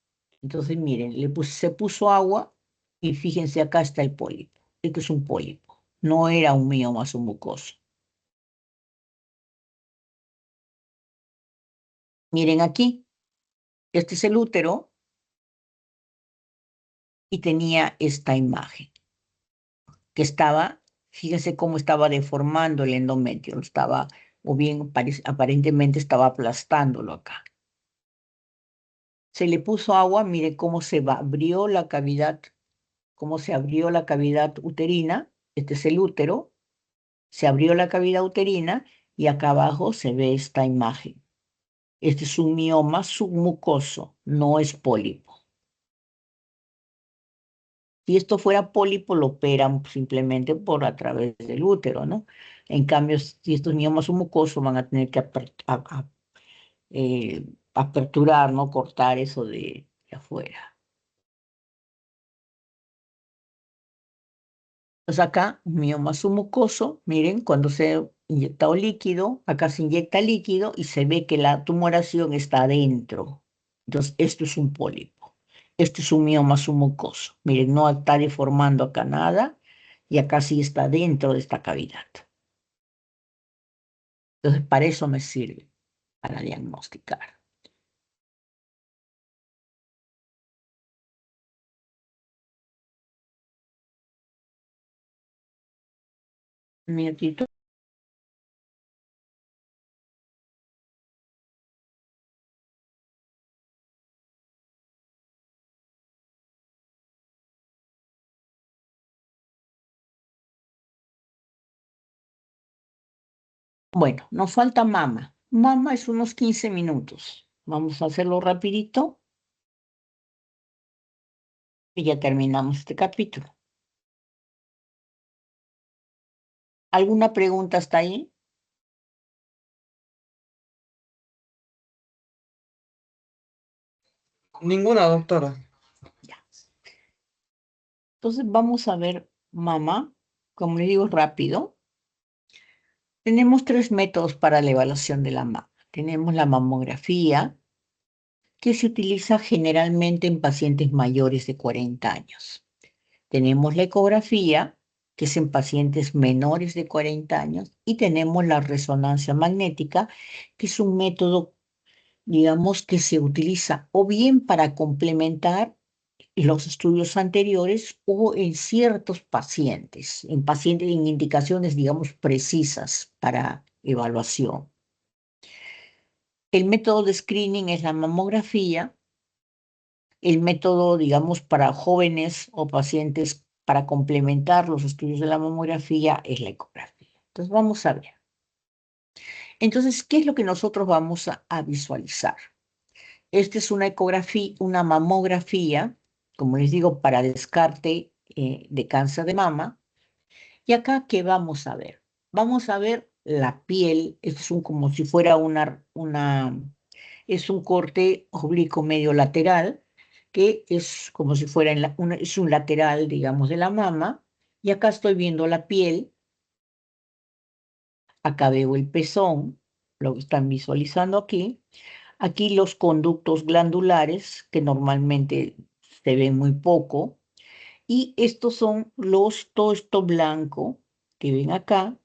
Entonces, miren, se puso agua y fíjense, acá está el pólipo. Esto es un pólipo, no era un mioma submucoso. Miren aquí, este es el útero y tenía esta imagen, que estaba, fíjense cómo estaba deformando el endometrio, estaba, o bien aparentemente estaba aplastándolo acá. Se le puso agua, mire cómo abrió la cavidad, cómo se abrió la cavidad uterina, este es el útero, se abrió la cavidad uterina y acá abajo se ve esta imagen. Este es un mioma submucoso, no es pólipo. Si esto fuera pólipo, lo operan simplemente por a través del útero, ¿no? En cambio, si estos miomas submucosos van a tener que eh, aperturar, ¿no? Cortar eso de afuera. Pues acá, un mioma submucoso, miren, cuando se ha inyectado líquido, acá se inyecta líquido y se ve que la tumoración está adentro. Entonces, esto es un pólipo. Este es un mioma submucoso. Miren, no está deformando acá nada y acá sí está dentro de esta cavidad. Entonces, para eso me sirve, para diagnosticar. Un minutito. Bueno, nos falta mama. Mama es unos 15 minutos. Vamos a hacerlo rapidito y ya terminamos este capítulo. ¿Alguna pregunta hasta ahí? Ninguna, doctora. Ya. Entonces vamos a ver mama, como le digo, rápido. Tenemos tres métodos para la evaluación de la mama. Tenemos la mamografía, que se utiliza generalmente en pacientes mayores de 40 años. Tenemos la ecografía, que es en pacientes menores de 40 años, y tenemos la resonancia magnética, que es un método, digamos, que se utiliza o bien para complementar los estudios anteriores o en ciertos pacientes, en indicaciones, digamos, precisas para evaluación. El método de screening es la mamografía. El método, digamos, para jóvenes o pacientes para complementar los estudios de la mamografía es la ecografía. Entonces, vamos a ver. Entonces, ¿qué es lo que nosotros vamos a visualizar? Esta es una ecografía, una mamografía, como les digo, para descarte de cáncer de mama. Y acá, ¿qué vamos a ver? Vamos a ver la piel. Esto es como si fuera es un corte oblicuo medio lateral, que es como si fuera es un lateral, digamos, de la mama. Y acá estoy viendo la piel. Acá veo el pezón, lo que están visualizando aquí. Aquí los conductos glandulares, que normalmente se ven muy poco. Y estos son todo esto blanco que ven acá.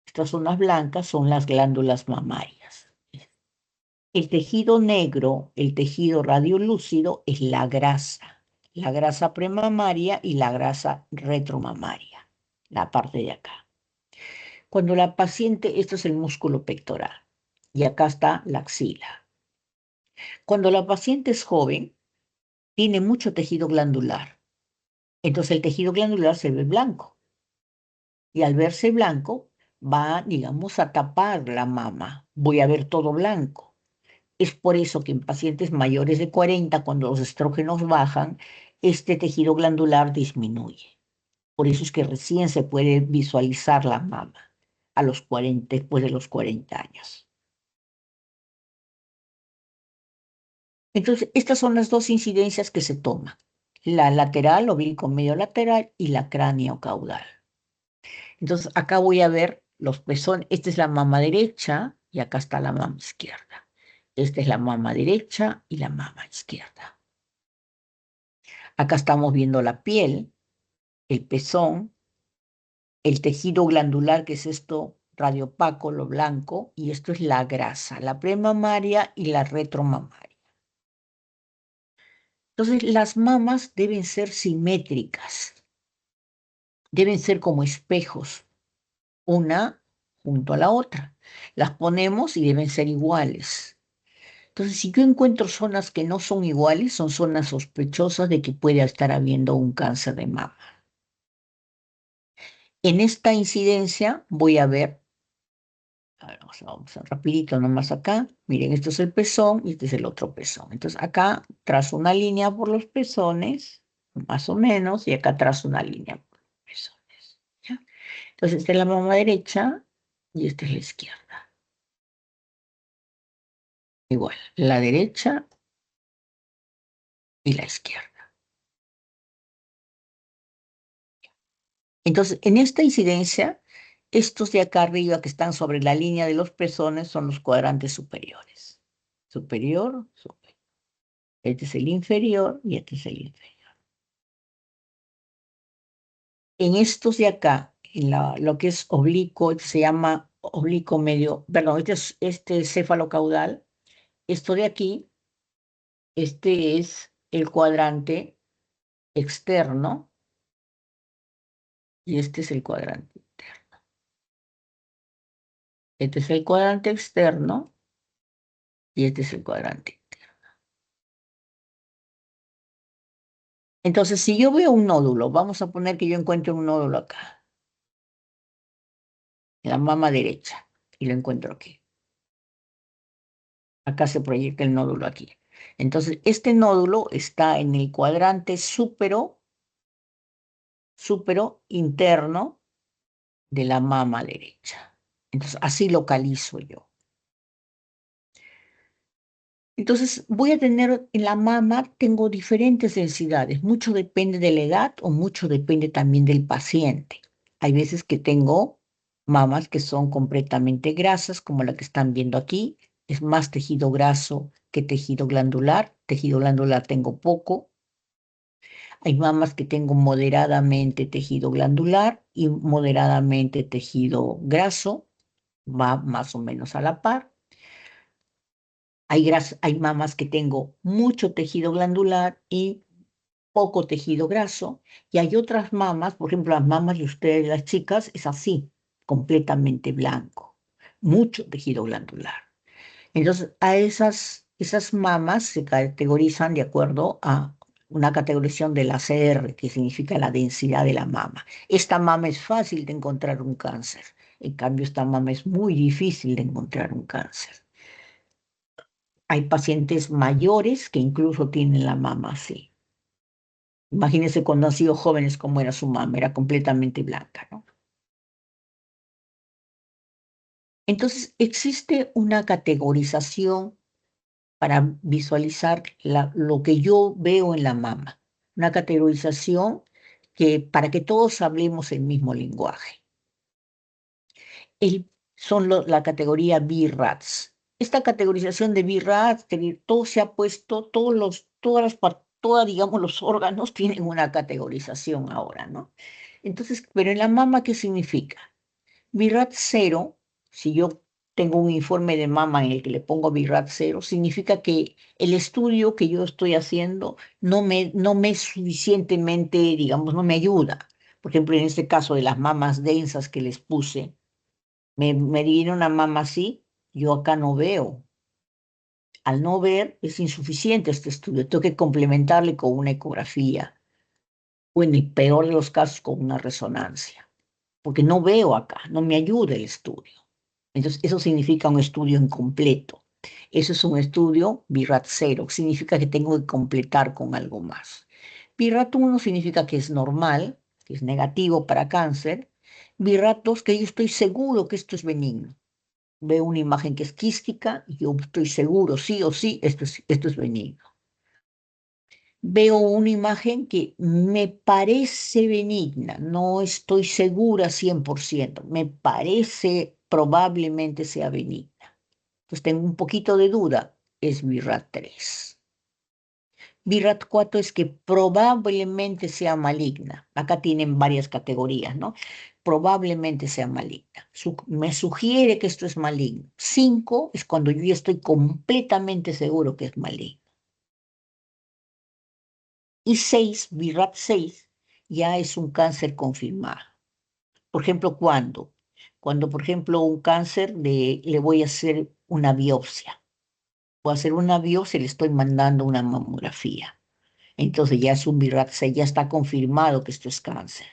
Estas zonas blancas son las glándulas mamarias. El tejido negro, el tejido radiolúcido, es la grasa premamaria y la grasa retromamaria, la parte de acá. Cuando la paciente, esto es el músculo pectoral, y acá está la axila. Cuando la paciente es joven, tiene mucho tejido glandular, entonces el tejido glandular se ve blanco, y al verse blanco, va, digamos, a tapar la mama. Voy a ver todo blanco. Es por eso que en pacientes mayores de 40, cuando los estrógenos bajan, este tejido glandular disminuye. Por eso es que recién se puede visualizar la mama a los 40, después de los 40 años. Entonces, estas son las dos incidencias que se toman: la lateral, oblicuo medio lateral, y la cráneo caudal. Entonces, acá voy a ver los pezones. Esta es la mama derecha y acá está la mama izquierda. Esta es la mama derecha y la mama izquierda. Acá estamos viendo la piel, el pezón, el tejido glandular, que es esto radiopaco, lo blanco, y esto es la grasa, la premamaria y la retromamaria. Entonces, las mamas deben ser simétricas, deben ser como espejos, una junto a la otra. Las ponemos y deben ser iguales. Entonces, si yo encuentro zonas que no son iguales, son zonas sospechosas de que puede estar habiendo un cáncer de mama. En esta incidencia voy a ver, a ver, vamos a rapidito nomás acá. Miren, esto es el pezón y este es el otro pezón. Entonces, acá trazo una línea por los pezones, más o menos, y acá trazo una línea por los pezones. ¿Ya? Entonces, esta es la mama derecha y esta es la izquierda. Igual, la derecha y la izquierda. Entonces, en esta incidencia, estos de acá arriba que están sobre la línea de los pezones son los cuadrantes superiores. Superior, superior. Este es el inferior y este es el inferior. En estos de acá, lo que es oblicuo, este se llama oblicuo medio, perdón, este cefalocaudal. Esto de aquí, este es el cuadrante externo y este es el cuadrante interno. Este es el cuadrante externo y este es el cuadrante interno. Entonces, si yo veo un nódulo, vamos a poner que yo encuentre un nódulo acá, en la mama derecha, y lo encuentro aquí. Acá se proyecta el nódulo aquí. Entonces, este nódulo está en el cuadrante súpero interno de la mama derecha. Entonces, así localizo yo. Entonces, voy a tener en la mama, tengo diferentes densidades. Mucho depende de la edad o mucho depende también del paciente. Hay veces que tengo mamas que son completamente grasas, como la que están viendo aquí. Es más tejido graso que tejido glandular. Tejido glandular tengo poco. Hay mamas que tengo moderadamente tejido glandular y moderadamente tejido graso, va más o menos a la par. Hay mamas que tengo mucho tejido glandular y poco tejido graso, y hay otras mamas, por ejemplo, las mamas de ustedes, las chicas, es así, completamente blanco, mucho tejido glandular. Entonces, esas mamas se categorizan de acuerdo a una categorización de la CR, que significa la densidad de la mama. Esta mama es fácil de encontrar un cáncer, en cambio, esta mama es muy difícil de encontrar un cáncer. Hay pacientes mayores que incluso tienen la mama así. Imagínense cuando han sido jóvenes cómo era su mama, era completamente blanca, ¿no? Entonces, existe una categorización para visualizar lo que yo veo en la mama, una categorización para que todos hablemos el mismo lenguaje. La categoría BRATS. Esta categorización de BRATS, todo se ha puesto, digamos, los órganos tienen una categorización ahora, ¿no? Entonces, pero en la mama, ¿qué significa? BRAT 0, si yo tengo un informe de mama en el que le pongo BRAT 0, significa que el estudio que yo estoy haciendo no me es suficientemente, digamos, no me ayuda. Por ejemplo, en este caso de las mamas densas que les puse, me dieron una mama así, yo acá no veo. Al no ver, es insuficiente este estudio. Tengo que complementarle con una ecografía o en el peor de los casos con una resonancia, porque no veo acá, no me ayuda el estudio. Entonces, eso significa un estudio incompleto. Eso es un estudio BRAT 0, significa que tengo que completar con algo más. BRAT 1 significa que es normal, que es negativo para cáncer. BRAT 2, que yo estoy seguro que esto es benigno. Veo una imagen que es quística y yo estoy seguro, sí o sí, esto es benigno. Veo una imagen que me parece benigna, no estoy segura 100%, me parece probablemente sea benigna. Entonces tengo un poquito de duda, es BRAT 3. BRAT 4 es que probablemente sea maligna. Acá tienen varias categorías, ¿no? Probablemente sea maligna. Me sugiere que esto es maligno. 5 es cuando yo ya estoy completamente seguro que es maligno. Y 6, BRAT 6, ya es un cáncer confirmado. Por ejemplo, ¿cuándo? Cuando, por ejemplo, un cáncer le voy a hacer una biopsia. Voy a hacer una biopsia y le estoy mandando una mamografía. Entonces ya es un BRAF, ya está confirmado que esto es cáncer.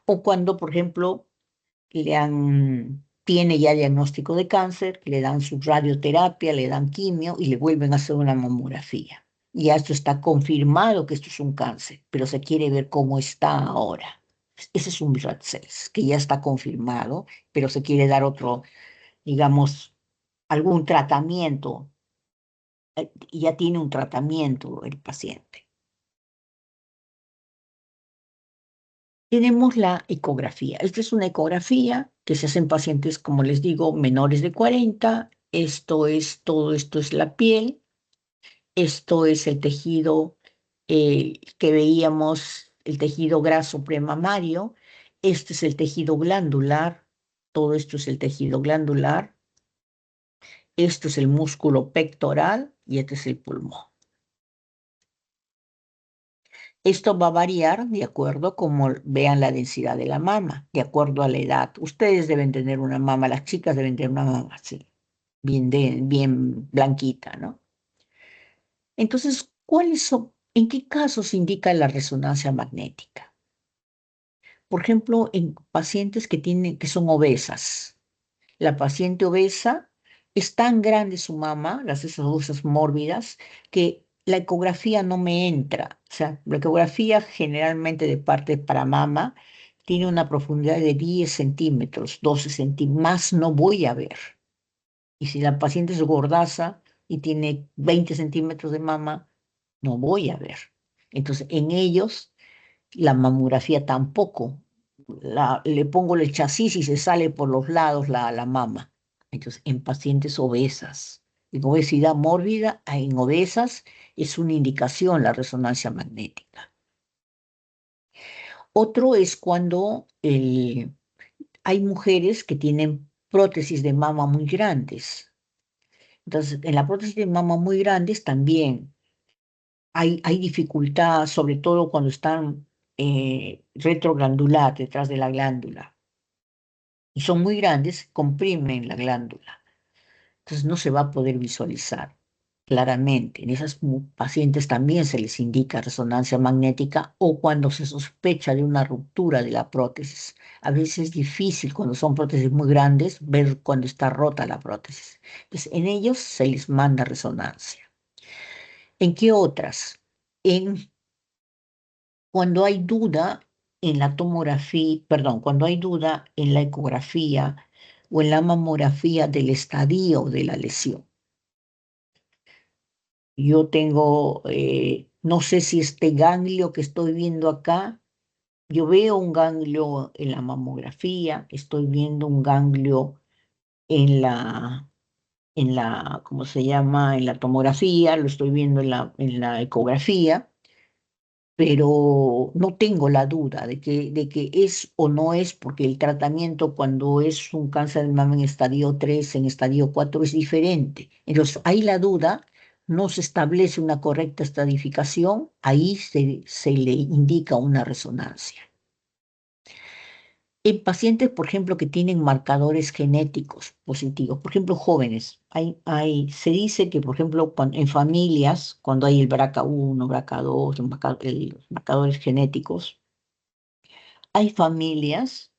O cuando, por ejemplo, tiene ya diagnóstico de cáncer, le dan su radioterapia, le dan quimio y le vuelven a hacer una mamografía. Ya esto está confirmado que esto es un cáncer, pero se quiere ver cómo está ahora. Ese es un BRAF 6, que ya está confirmado, pero se quiere dar otro, digamos, algún tratamiento. Ya tiene un tratamiento el paciente. Tenemos la ecografía. Esta es una ecografía que se hace en pacientes, como les digo, menores de 40. Todo esto es la piel. Esto es el tejido que veíamos, el tejido graso premamario. Este es el tejido glandular. Todo esto es el tejido glandular. Esto es el músculo pectoral y este es el pulmón. Esto va a variar de acuerdo como vean la densidad de la mama, de acuerdo a la edad. Ustedes deben tener una mama, las chicas deben tener una mama así, bien blanquita, ¿no? Entonces, ¿en qué casos indica la resonancia magnética? Por ejemplo, en pacientes que son obesas. La paciente obesa es tan grande su mama, esas obesas mórbidas, que la ecografía no me entra. O sea, la ecografía generalmente de parte para mama tiene una profundidad de 10 centímetros, 12 centímetros, más no voy a ver. Y si la paciente es gordaza y tiene 20 centímetros de mama, no voy a ver. Entonces, en ellos, la mamografía tampoco. Le pongo el chasis y se sale por los lados la mama. Entonces, en pacientes obesas, en obesidad mórbida, en obesas, es una indicación la resonancia magnética. Otro es cuando hay mujeres que tienen prótesis de mama muy grandes. Entonces, en la prótesis de mama muy grandes también hay dificultad, sobre todo cuando están retroglandular, detrás de la glándula, y son muy grandes, comprimen la glándula. Entonces no se va a poder visualizar claramente. En esas pacientes también se les indica resonancia magnética o cuando se sospecha de una ruptura de la prótesis. A veces es difícil cuando son prótesis muy grandes ver cuando está rota la prótesis. Entonces en ellos se les manda resonancia. ¿En qué otras? En cuando hay duda en la tomografía, perdón, cuando hay duda en la ecografía o en la mamografía del estadio de la lesión. Yo tengo, no sé si este ganglio que estoy viendo acá, yo veo un ganglio en la mamografía, estoy viendo un ganglio en ¿cómo se llama? En la tomografía, lo estoy viendo en la ecografía, pero no tengo la duda de que es o no es, porque el tratamiento cuando es un cáncer de mama en estadio 3 en estadio 4 es diferente. Entonces, ahí la duda, no se establece una correcta estadificación, ahí se le indica una resonancia. En pacientes, por ejemplo, que tienen marcadores genéticos positivos, por ejemplo, jóvenes, se dice que, por ejemplo, en familias, cuando hay el BRCA1, BRCA2, los marcadores genéticos, hay familias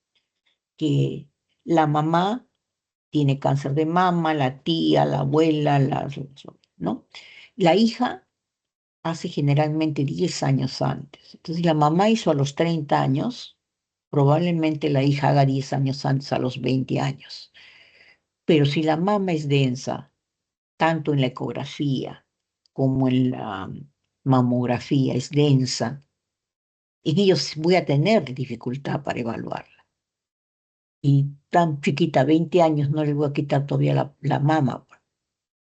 que la mamá tiene cáncer de mama, la tía, la abuela, ¿no? La hija hace generalmente 10 años antes. Entonces, si la mamá hizo a los 30 años, probablemente la hija haga 10 años antes, a los 20 años. Pero si la mama es densa, tanto en la ecografía como en la mamografía es densa, en ellos voy a tener dificultad para evaluarla. Y tan chiquita, 20 años, no le voy a quitar todavía la mama.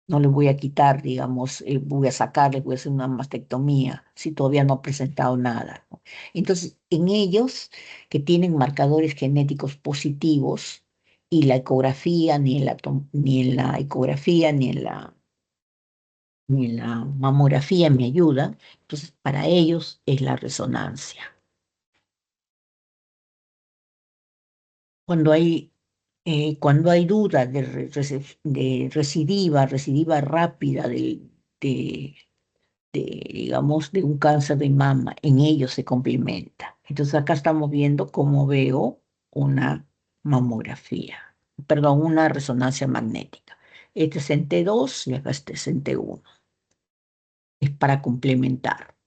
No le voy a quitar, digamos, voy a sacarle, voy a hacer una mastectomía, si todavía no ha presentado nada, ¿no? Entonces, en ellos que tienen marcadores genéticos positivos y la ecografía, ni en la ecografía, ni en la mamografía me ayuda, entonces para ellos es la resonancia. Cuando cuando hay duda de recidiva rápida digamos, de un cáncer de mama, en ellos se complementa. Entonces acá estamos viendo cómo veo una mamografía, perdón, una resonancia magnética. Este es en T2 y acá este es en T1. Es para complementar.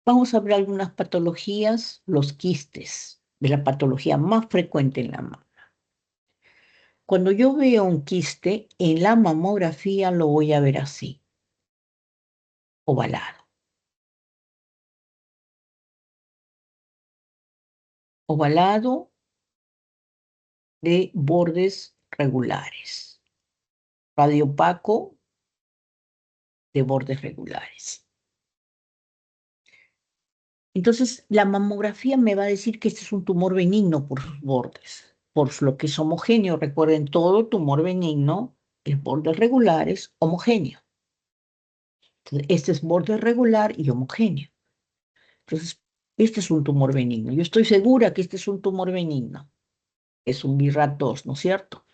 Vamos a ver algunas patologías, los quistes, de la patología más frecuente en la mama. Cuando yo veo un quiste, en la mamografía lo voy a ver así, ovalado. Ovalado de bordes regulares. Radiopaco de bordes regulares. Entonces, la mamografía me va a decir que este es un tumor benigno por sus bordes, por lo que es homogéneo. Recuerden, todo tumor benigno es bordes regulares, homogéneo. Entonces, este es borde regular y homogéneo. Entonces, este es un tumor benigno. Yo estoy segura que este es un tumor benigno. Es un BRAF2, ¿no es cierto?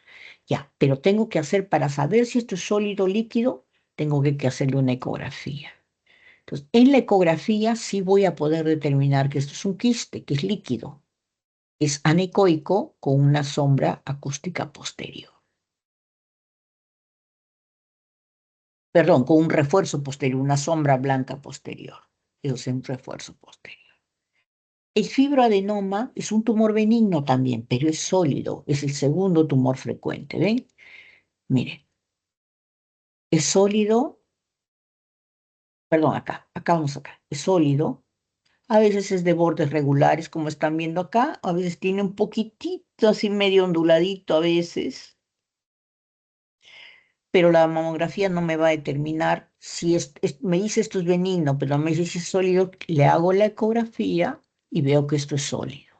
Ya, pero tengo que hacer, para saber si esto es sólido o líquido, tengo que hacerle una ecografía. Entonces, en la ecografía sí voy a poder determinar que esto es un quiste, que es líquido. Es anecoico con una sombra acústica posterior. Perdón, con un refuerzo posterior, una sombra blanca posterior. Eso es un refuerzo posterior. El fibroadenoma es un tumor benigno también, pero es sólido. Es el segundo tumor frecuente. ¿Ven? Miren, es sólido. Perdón, acá vamos acá. Es sólido. A veces es de bordes regulares, como están viendo acá. A veces tiene un poquitito así medio onduladito a veces. pero la mamografía no me va a determinar si me dice esto es benigno, pero me dice si es sólido, le hago la ecografía y veo que esto es sólido.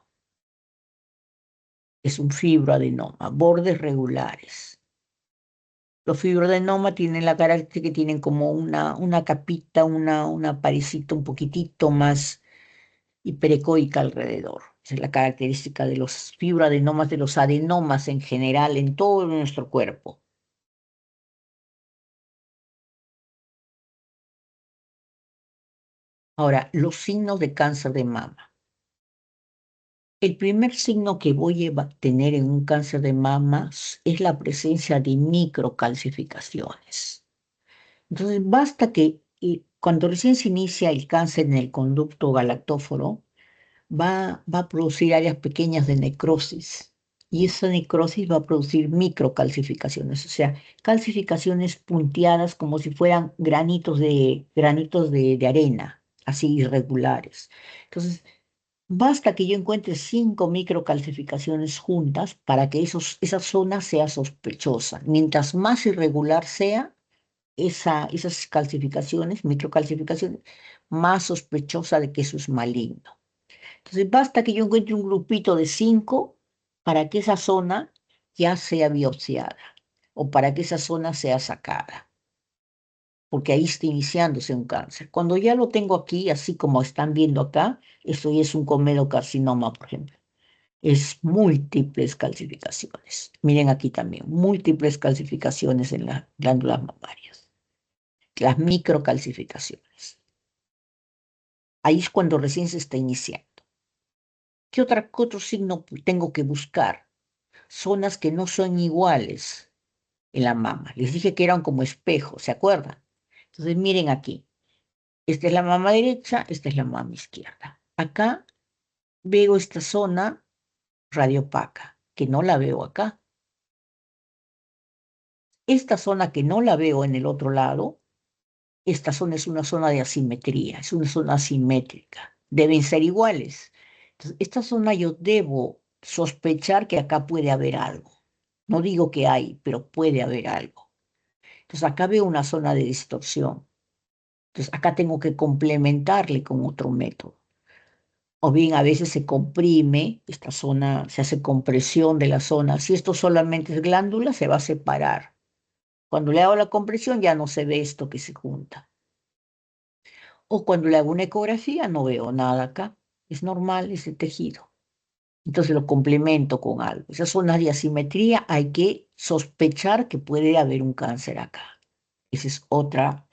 Es un fibroadenoma, bordes regulares. Los fibroadenoma tienen la característica que tienen como una capita, una parecita un poquitito más hiperecoica alrededor. Esa es la característica de los fibroadenomas, de los adenomas en general en todo nuestro cuerpo. Ahora, los signos de cáncer de mama. El primer signo que voy a tener en un cáncer de mama es la presencia de microcalcificaciones. Entonces, basta que cuando recién se inicia el cáncer en el conducto galactóforo, va a producir áreas pequeñas de necrosis y esa necrosis va a producir microcalcificaciones, o sea, calcificaciones punteadas como si fueran granitos de arena, así irregulares. Entonces, basta que yo encuentre 5 microcalcificaciones juntas para que esa zona sea sospechosa. Mientras más irregular sea esas calcificaciones, microcalcificaciones, más sospechosa de que eso es maligno. Entonces, basta que yo encuentre un grupito de 5 para que esa zona ya sea biopsiada o para que esa zona sea sacada, porque ahí está iniciándose un cáncer. Cuando ya lo tengo aquí, así como están viendo acá, esto ya es un comedocarcinoma, por ejemplo. Es múltiples calcificaciones. Miren aquí también, múltiples calcificaciones en las glándulas mamarias, las microcalcificaciones. Ahí es cuando recién se está iniciando. ¿Qué otro signo tengo que buscar? Zonas que no son iguales en la mama. Les dije que eran como espejos, ¿se acuerdan? Entonces miren aquí. Esta es la mama derecha, esta es la mama izquierda. Acá veo esta zona radiopaca, que no la veo acá. Esta zona que no la veo en el otro lado, esta zona es una zona de asimetría, es una zona asimétrica. Deben ser iguales. Entonces, esta zona yo debo sospechar que acá puede haber algo. No digo que hay, pero puede haber algo. Entonces, acá veo una zona de distorsión. Entonces, acá tengo que complementarle con otro método. O bien a veces se comprime esta zona, se hace compresión de la zona. Si esto solamente es glándula, se va a separar. Cuando le hago la compresión ya no se ve esto que se junta. O cuando le hago una ecografía no veo nada acá. Es normal ese tejido. Entonces lo complemento con algo. Esas zonas de asimetría hay que sospechar que puede haber un cáncer acá. Esa es otra,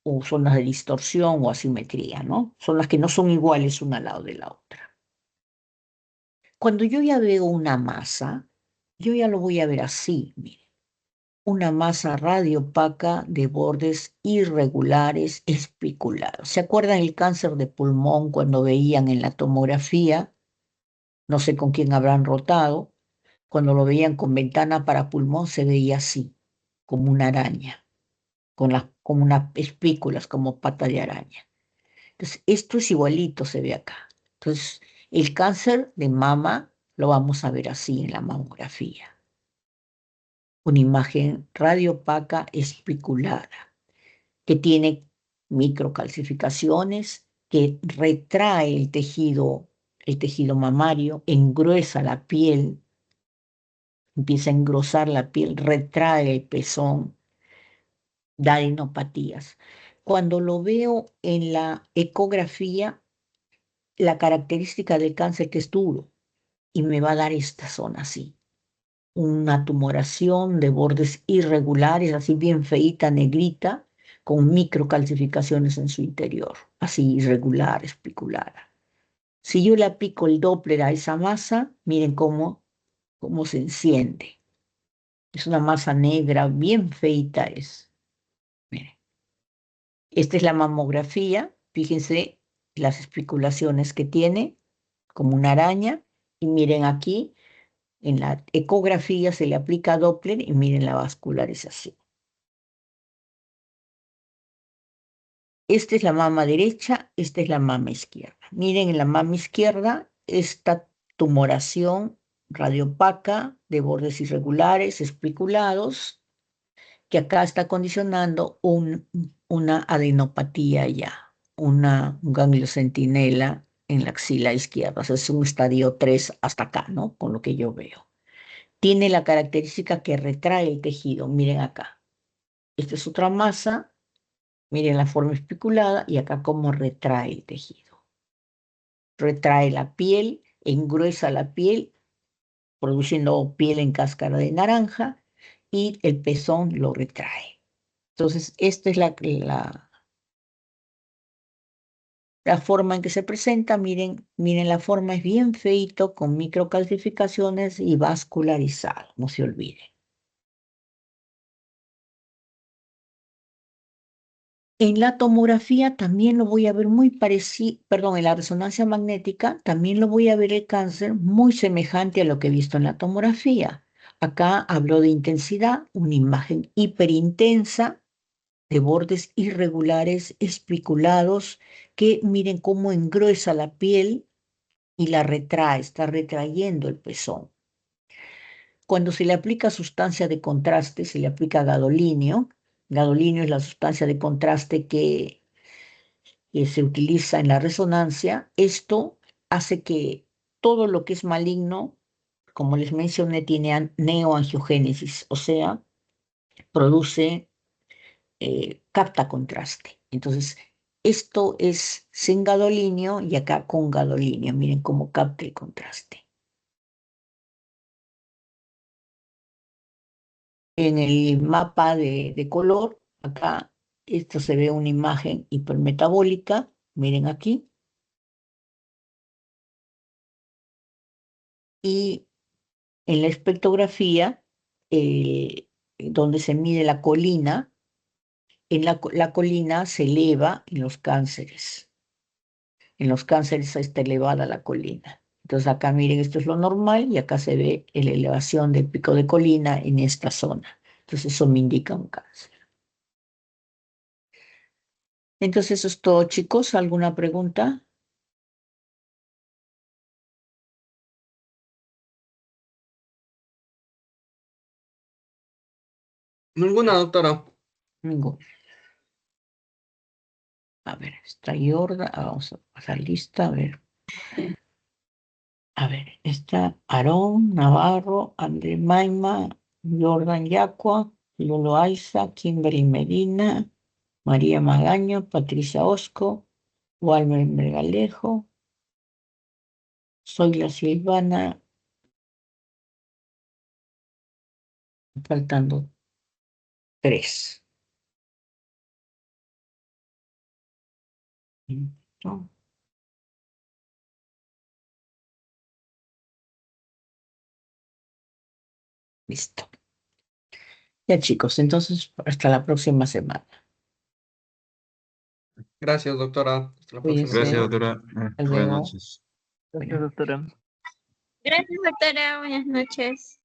o zonas de distorsión o asimetría, ¿no? Son las que no son iguales una al lado de la otra. Cuando yo ya veo una masa, yo ya lo voy a ver así, mire. Una masa radiopaca de bordes irregulares espiculados. ¿Se acuerdan el cáncer de pulmón cuando veían en la tomografía? No sé con quién habrán rotado. Cuando lo veían con ventana para pulmón se veía así, como una araña, como unas espículas, como pata de araña. Entonces, esto es igualito, se ve acá. Entonces, el cáncer de mama lo vamos a ver así en la mamografía. Una imagen radiopaca espiculada que tiene microcalcificaciones, que retrae el tejido mamario, engruesa la piel, empieza a engrosar la piel, retrae el pezón, da adenopatías. Cuando lo veo en la ecografía, la característica del cáncer que es duro y me va a dar esta zona así, una tumoración de bordes irregulares, así bien feíta, negrita, con microcalcificaciones en su interior, así irregular, especulada. Si yo le aplico el Doppler a esa masa, miren cómo se enciende. Es una masa negra, bien feita es. Miren. Esta es la mamografía, fíjense las especulaciones que tiene, como una araña, y miren aquí, en la ecografía se le aplica Doppler y miren la vascularización. Esta es la mama derecha, esta es la mama izquierda. Miren en la mama izquierda esta tumoración radiopaca de bordes irregulares, especulados, que acá está condicionando una adenopatía ya, un ganglio centinela en la axila izquierda. O sea, es un estadio 3 hasta acá, ¿no? Con lo que yo veo. Tiene la característica que retrae el tejido. Miren acá. Esta es otra masa. Miren la forma especulada y acá cómo retrae el tejido. Retrae la piel, engruesa la piel, produciendo piel en cáscara de naranja y el pezón lo retrae. Entonces, esta es la forma en que se presenta. Miren, miren, la forma es bien feito, con microcalcificaciones y vascularizado, no se olviden. En la tomografía también lo voy a ver muy parecido, perdón, en la resonancia magnética también lo voy a ver el cáncer muy semejante a lo que he visto en la tomografía. Acá hablo de intensidad, una imagen hiperintensa de bordes irregulares, espiculados, que miren cómo engruesa la piel y la retrae, está retrayendo el pezón. Cuando se le aplica sustancia de contraste, se le aplica gadolinio. Gadolinio es la sustancia de contraste que se utiliza en la resonancia. Esto hace que todo lo que es maligno, como les mencioné, tiene neoangiogénesis, o sea, produce, capta contraste. Entonces, esto es sin gadolinio y acá con gadolinio. Miren cómo capta el contraste. En el mapa de color, acá, esto se ve una imagen hipermetabólica. Miren aquí. Y en la espectrografía, donde se mide la colina, la colina se eleva en los cánceres. En los cánceres está elevada la colina. Entonces acá miren, esto es lo normal y acá se ve la elevación del pico de colina en esta zona. Entonces eso me indica un cáncer. Entonces eso es todo, chicos. ¿Alguna pregunta? Ninguna, doctora. Ninguna. A ver, está Jordan. Vamos a pasar lista. A ver, está Aarón Navarro, André Maima, Jordan Yacua, Lolo Aiza, Kimberly Medina, María Magaño, Patricia Osco, Walmer Mergalejo, Soy la Silvana, faltando 3. Listo. Listo. Ya, chicos, entonces hasta la próxima semana. Gracias, doctora. Hasta la próxima Cuídense. Gracias, semana. doctora. Hasta Buenas luego. noches. Gracias, Bueno. doctora. Gracias, doctora. Buenas noches.